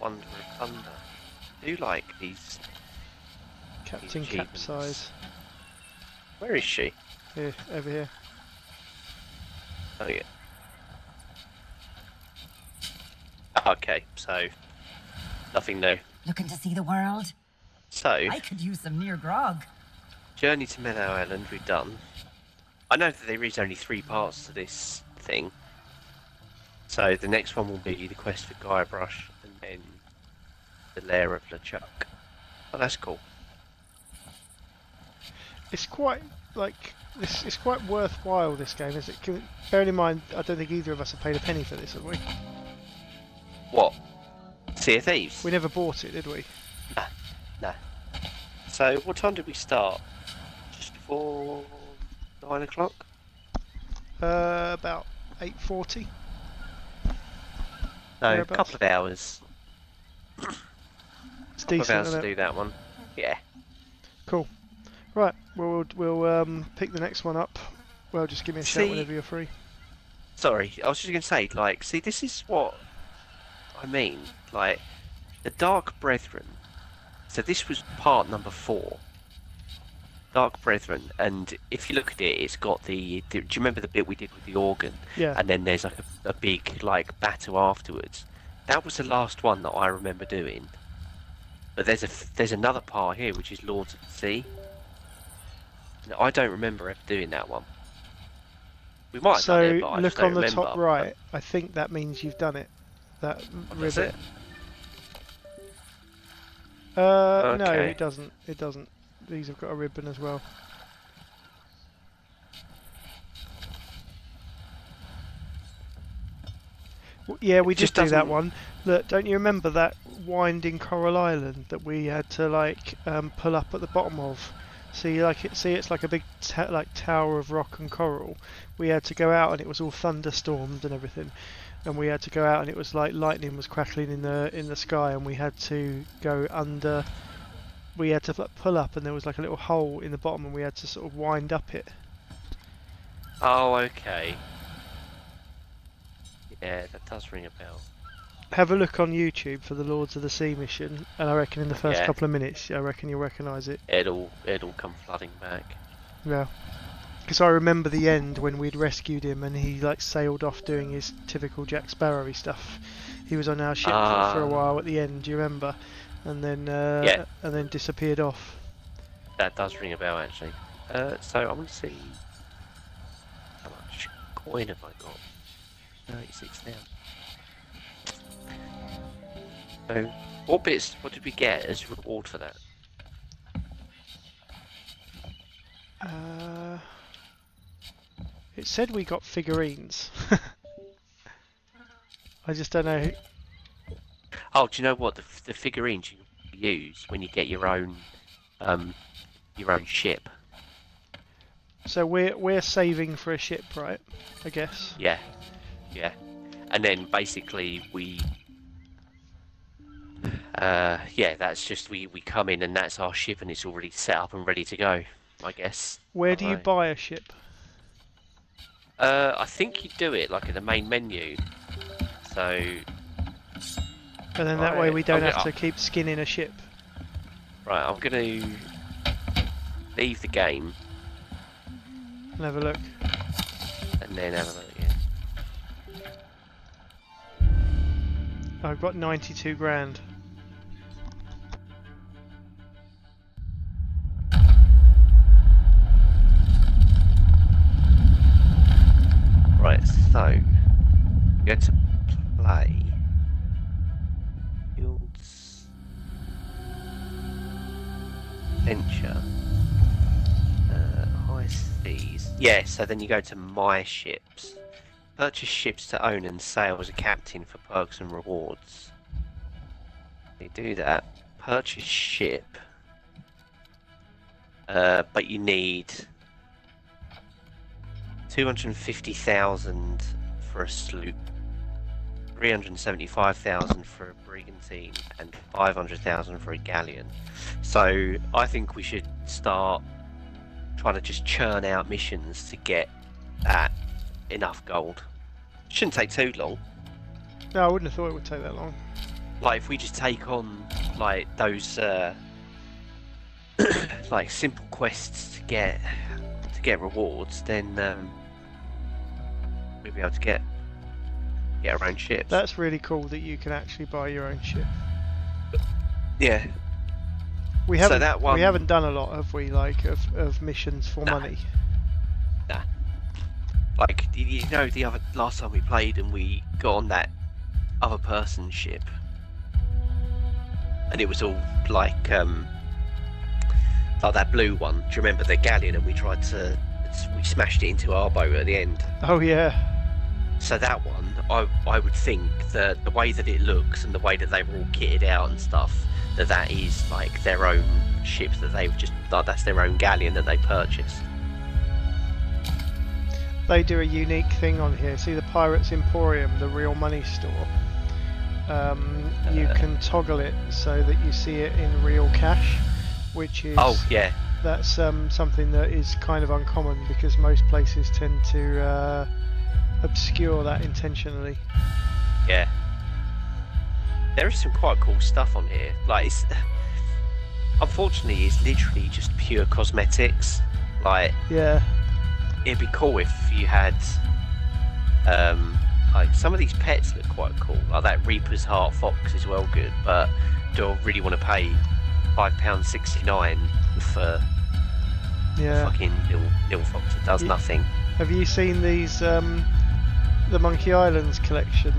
Wonder of Thunder. Do you like these... Captain Capsize. Where is she? Here, over here. Oh, yeah. Okay, so... Nothing new. Looking to see the world? So... I could use some near grog. Journey to Meadow Island, we've done. I know that there is only 3 parts to this thing. So the next one will be the quest for Guybrush and then the lair of LeChuck. Oh, that's cool. It's quite like it's quite worthwhile, this game, is it? Bearing in mind, I don't think either of us have paid a penny for this, have we? What? Sea of Thieves? We never bought it, did we? Nah. So what time did we start? Just before 9 o'clock? About 8:40. No, a couple of hours. It's couple decent, of hours isn't to it? do that one. Yeah. Cool. Right, we'll pick the next one up. Well, just give me a shout whenever you're free. Sorry, I was just going to say, like, see, this is what I mean. Like, the Dark Brethren. So this was part number 4. Dark Brethren, and if you look at it, it's got the do you remember the bit we did with the organ? Yeah. And then there's like a big like battle afterwards. That was the last one that I remember doing. But there's another part here which is Lords of the Sea. Now, I don't remember ever doing that one. We might have done it, but I look just don't on the remember. top right. I think that means you've done it. That ribbon. No, Okay. it doesn't. It doesn't. These have got a ribbon as well. Yeah, we did do that one. Look, don't you remember that winding coral island that we had to like pull up at the bottom of? See, it's like a big tower of rock and coral. We had to go out and it was all thunderstormed and everything, and we had to go out and it was like lightning was crackling in the sky, and we had to go under. We had to pull up, and there was like a little hole in the bottom, and we had to sort of wind up it. Oh, okay. Yeah, that does ring a bell. Have a look on YouTube for the Lords of the Sea mission, and I reckon in the first couple of minutes, I reckon you'll recognise it. It'll come flooding back. Yeah, because I remember the end when we'd rescued him, and he like sailed off doing his typical Jack Sparrow-y stuff. He was on our ship for a while at the end. Do you remember? And then and then disappeared off. That does ring a bell, actually. So I want to see. coin have I got? 36 now. So, what did we get as reward for that? It said we got figurines. I just don't know. Oh, do you know what? The figurines you use when you get your own ship. So we're saving for a ship, right? I guess. Yeah. And then basically we that's just we come in and that's our ship and it's already set up and ready to go, I guess. Where do you buy a ship? I think you do it like in the main menu. So and then that way we don't have to keep skinning a ship. Right, I'm gonna leave the game and have a look. And then have a look, I've got 92 grand. Right, so go to play. Fields. Venture. High seas. Yeah, so then you go to my ships. Purchase ships to own and sail as a captain for perks and rewards. You do that. Purchase ship. But you need 250,000 for a sloop, 375,000 for a brigantine, and 500,000 for a galleon. So I think we should start trying to just churn out missions to get that enough gold. Shouldn't take too long. No, I wouldn't have thought it would take that long. Like if we just take on like those like simple quests to get rewards, then we'll be able to get our own ships. That's really cool that you can actually buy your own ship. Yeah. We haven't done a lot, have we? Like of missions for money. Nah. Like you know, the last time we played and we got on that other person's ship, and it was all like that blue one. Do you remember the galleon? And we smashed it into our boat at the end. Oh yeah. So that one, I would think that the way that it looks and the way that they were all kitted out and stuff, that is like their own ship that they've just that's their own galleon that they purchased. They do a unique thing on here. See the Pirates Emporium, the real money store. You can toggle it so that you see it in real cash, which is that's something that is kind of uncommon because most places tend to obscure that intentionally. Yeah, there is some quite cool stuff on here. Like, unfortunately, it's literally just pure cosmetics. Like, yeah, it'd be cool if you had like some of these pets look quite cool. Like that Reaper's Heart Fox is well good, but do I really want to pay £5.69 for fucking little fox that does nothing? Have you seen these the Monkey Islands collection?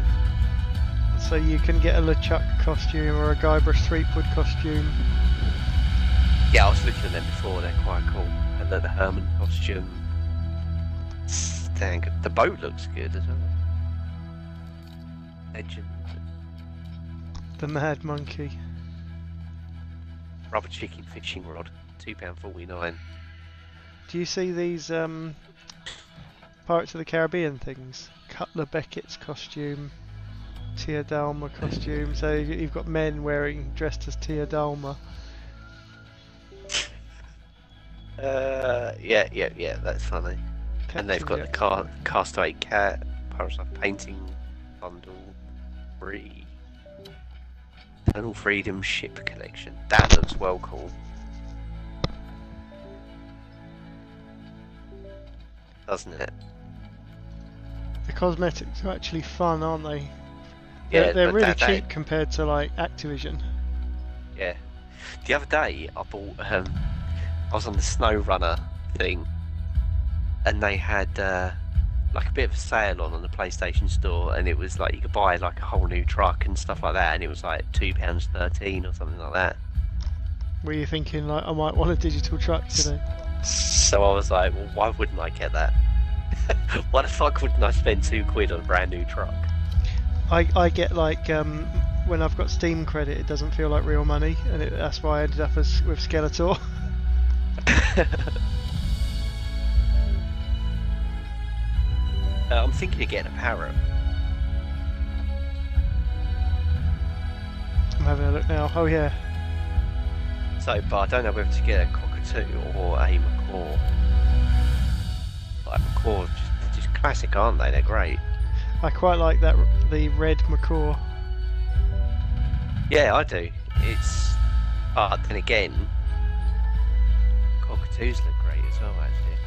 So you can get a LeChuck costume or a Guybrush Threepwood costume. Yeah, I was looking at them before. They're quite cool. And the Herman costume. Dang, the boat looks good as well. Legend. The Mad Monkey. Rubber chicken fishing rod, £2.49. Do you see these Pirates of the Caribbean things? Cutler Beckett's costume, Tia Dalma costume. So you've got men dressed as Tia Dalma. Yeah, that's funny. And they've got the Castaway Cat, Pirates Painting Bundle, free. Eternal Freedom Ship Collection. That looks well cool. Doesn't it? The cosmetics are actually fun, aren't they? Yeah, they're really cheap compared to like Activision. Yeah. The other day I bought I was on the SnowRunner thing and they had like a bit of a sale on the PlayStation Store, and it was like you could buy like a whole new truck and stuff like that, and it was like £2.13 or something like that. Were you thinking like I might want a digital truck today? So I was like, well, why wouldn't I get that? Why the fuck wouldn't I spend £2 on a brand new truck? I get like when I've got Steam credit, it doesn't feel like real money, and that's why I ended up with Skeletor. I'm thinking of getting a parrot. I'm having a look now. Oh yeah. So, but I don't know whether to get a cockatoo or a macaw. Like macaw, just classic, aren't they? They're great. I quite like that, the red macaw. Yeah, I do. It's, but then again, cockatoos look great as well, actually.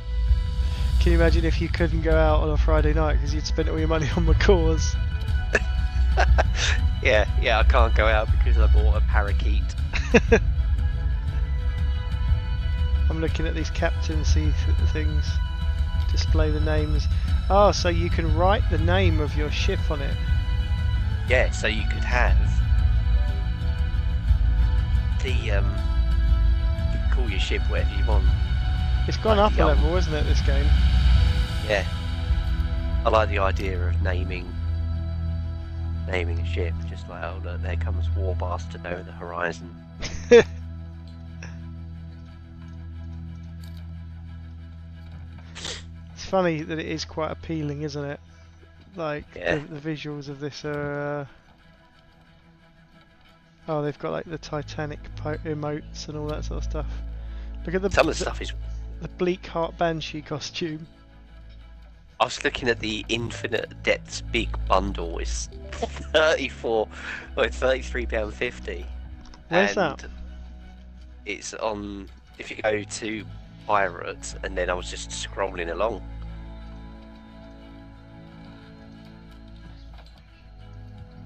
Can you imagine if you couldn't go out on a Friday night because you'd spent all your money on macaws? Yeah, I can't go out because I bought a parakeet. I'm looking at these captaincy things. Display the names. Oh, so you can write the name of your ship on it. Yeah, so you could have the you can call your ship whatever you want. It's gone like up a level, isn't it, this game? Yeah. I like the idea of naming a ship, just like, oh look, there comes War Bastard over the horizon. It's funny that it is quite appealing, isn't it? Like, yeah. the visuals of this are... Oh, they've got like the Titanic emotes and all that sort of stuff. Look at some of the stuff is... The Bleak Heart Banshee costume. I was looking at the Infinite Depths big bundle. It's £33.50. Where's that? It's on. If you go to Pirates, and then I was just scrolling along.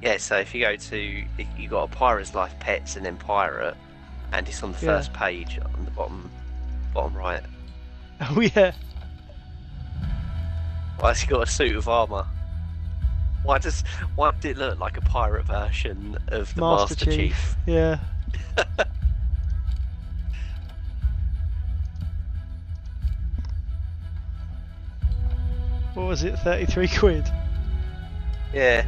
Yeah, so if you go to, you got a Pirate's Life Pets and then Pirate, and it's on the first page on the bottom right. Oh yeah. Well, it's got a suit of armour. Why did it look like a pirate version of the Master Chief? Yeah. What was it, 33 quid? Yeah.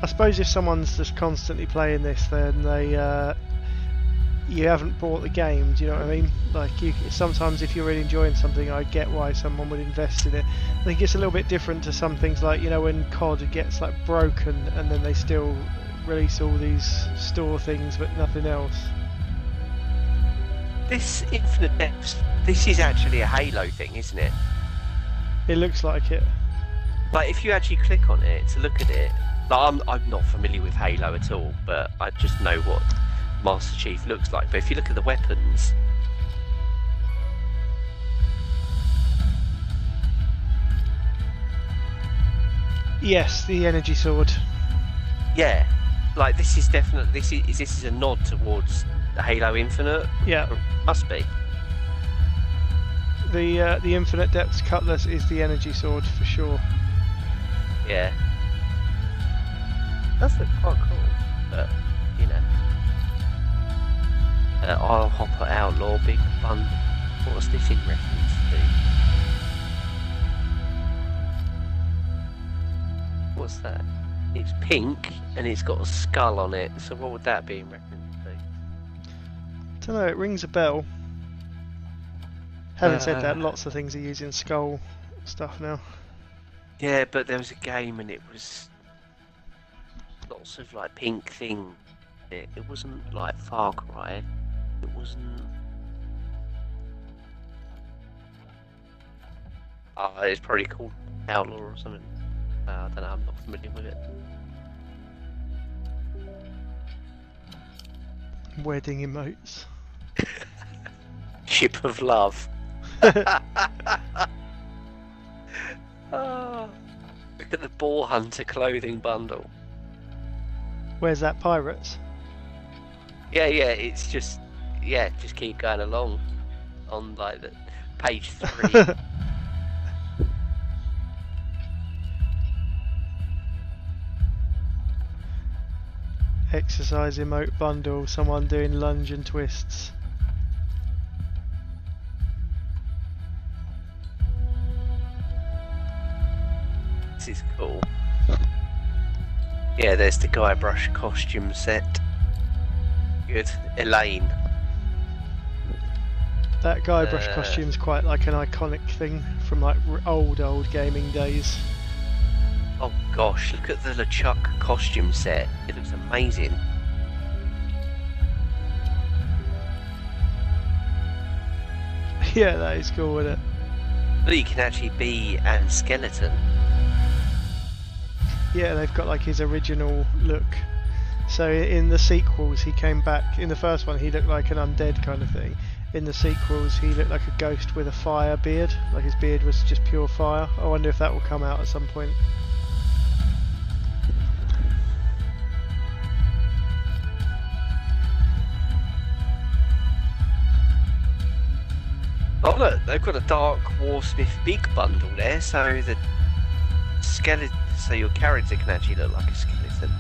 I suppose if someone's just constantly playing this, then they you haven't bought the game. Do you know what I mean? Like, sometimes if you're really enjoying something, I get why someone would invest in it. I think it's a little bit different to some things, like, you know, when COD gets like broken and then they still release all these store things but nothing else. This Infinite Depths, this is actually a Halo thing, isn't it? It looks like it. Like, if you actually click on it to look at it, like, I'm not familiar with Halo at all, but I just know what Master Chief looks like. But if you look at the weapons, yes, the energy sword. Yeah, like, this is definitely this is a nod towards Halo Infinite. Yeah, must be. The Infinite Depths cutlass is the energy sword for sure. Yeah, that's quite cool, but you know. I'll Hopper Outlaw Big Bundle. What's this in reference to? What's that? It's pink and it's got a skull on it, so what would that be in reference to? Don't know, it rings a bell. Having said that, lots of things are using skull stuff now. Yeah, but there was a game and it was lots of like pink things. It wasn't like Far Cry. It wasn't. It's probably called Outlaw or something. I don't know. I'm not familiar with it. Wedding emotes. Ship of Love. Oh, look at the Boar Hunter clothing bundle. Where's that, Pirates? Yeah, it's just, just keep going along. on like the page 3. Exercise emote bundle, someone doing lunge and twists. This is cool. Yeah, there's the Guybrush costume set. Good. Elaine. That Guybrush costume's quite like an iconic thing from like old gaming days. Oh gosh, look at the LeChuck costume set. It looks amazing. Yeah, that is cool, isn't it? But you can actually be a skeleton. Yeah, they've got like his original look. So in the sequels he came back. In the first one he looked like an undead kind of thing. In the sequels he looked like a ghost with a fire beard. Like his beard was just pure fire. I wonder if that will come out at some point. Oh look, they've got a Dark Warsmith big bundle there, so the skeleton, so your character can actually look like a skeleton.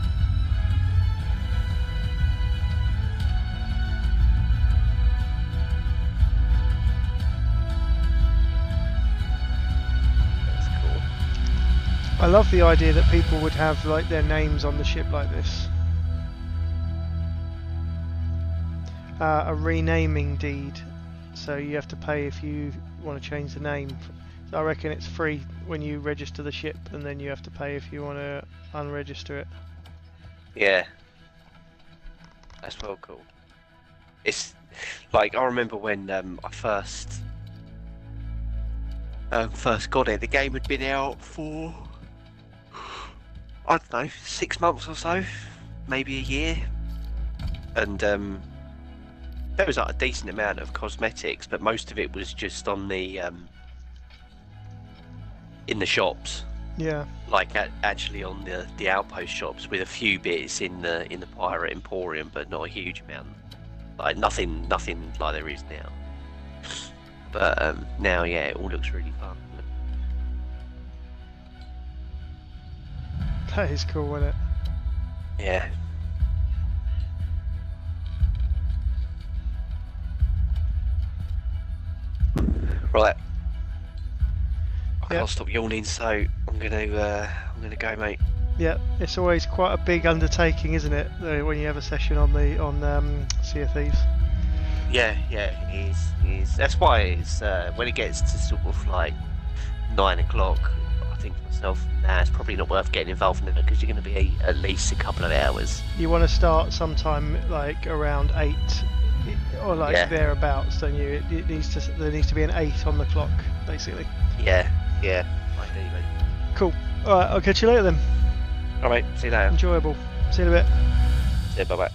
That's cool. I love the idea that people would have like their names on the ship like this. A renaming deed. So you have to pay if you want to change the name. So I reckon it's free when you register the ship, and then you have to pay if you want to unregister it. Yeah, that's well cool. It's like, I remember when I first got it. The game had been out for, I don't know, 6 months or so, maybe a year, and there was like a decent amount of cosmetics, but most of it was just on the in the shops. Yeah. Like actually on the outpost shops, with a few bits in the Pirate Emporium, but not a huge amount. Like nothing like there is now. But now, yeah, it all looks really fun. That is cool, isn't it? Yeah. Right. I can't stop yawning, so I'm gonna go, mate. Yeah, it's always quite a big undertaking, isn't it, when you have a session on Sea of Thieves. Yeah, it is. That's why it's when it gets to sort of like 9 o'clock, I think to myself, nah, it's probably not worth getting involved in it, because you're going to be at least a couple of hours. You want to start sometime like around 8 or like thereabouts, don't you? There needs to be an 8 on the clock, basically. Yeah, ideally. Cool. Alright, I'll catch you later then. Alright, see you later. Enjoyable. See you in a bit. See you, bye bye.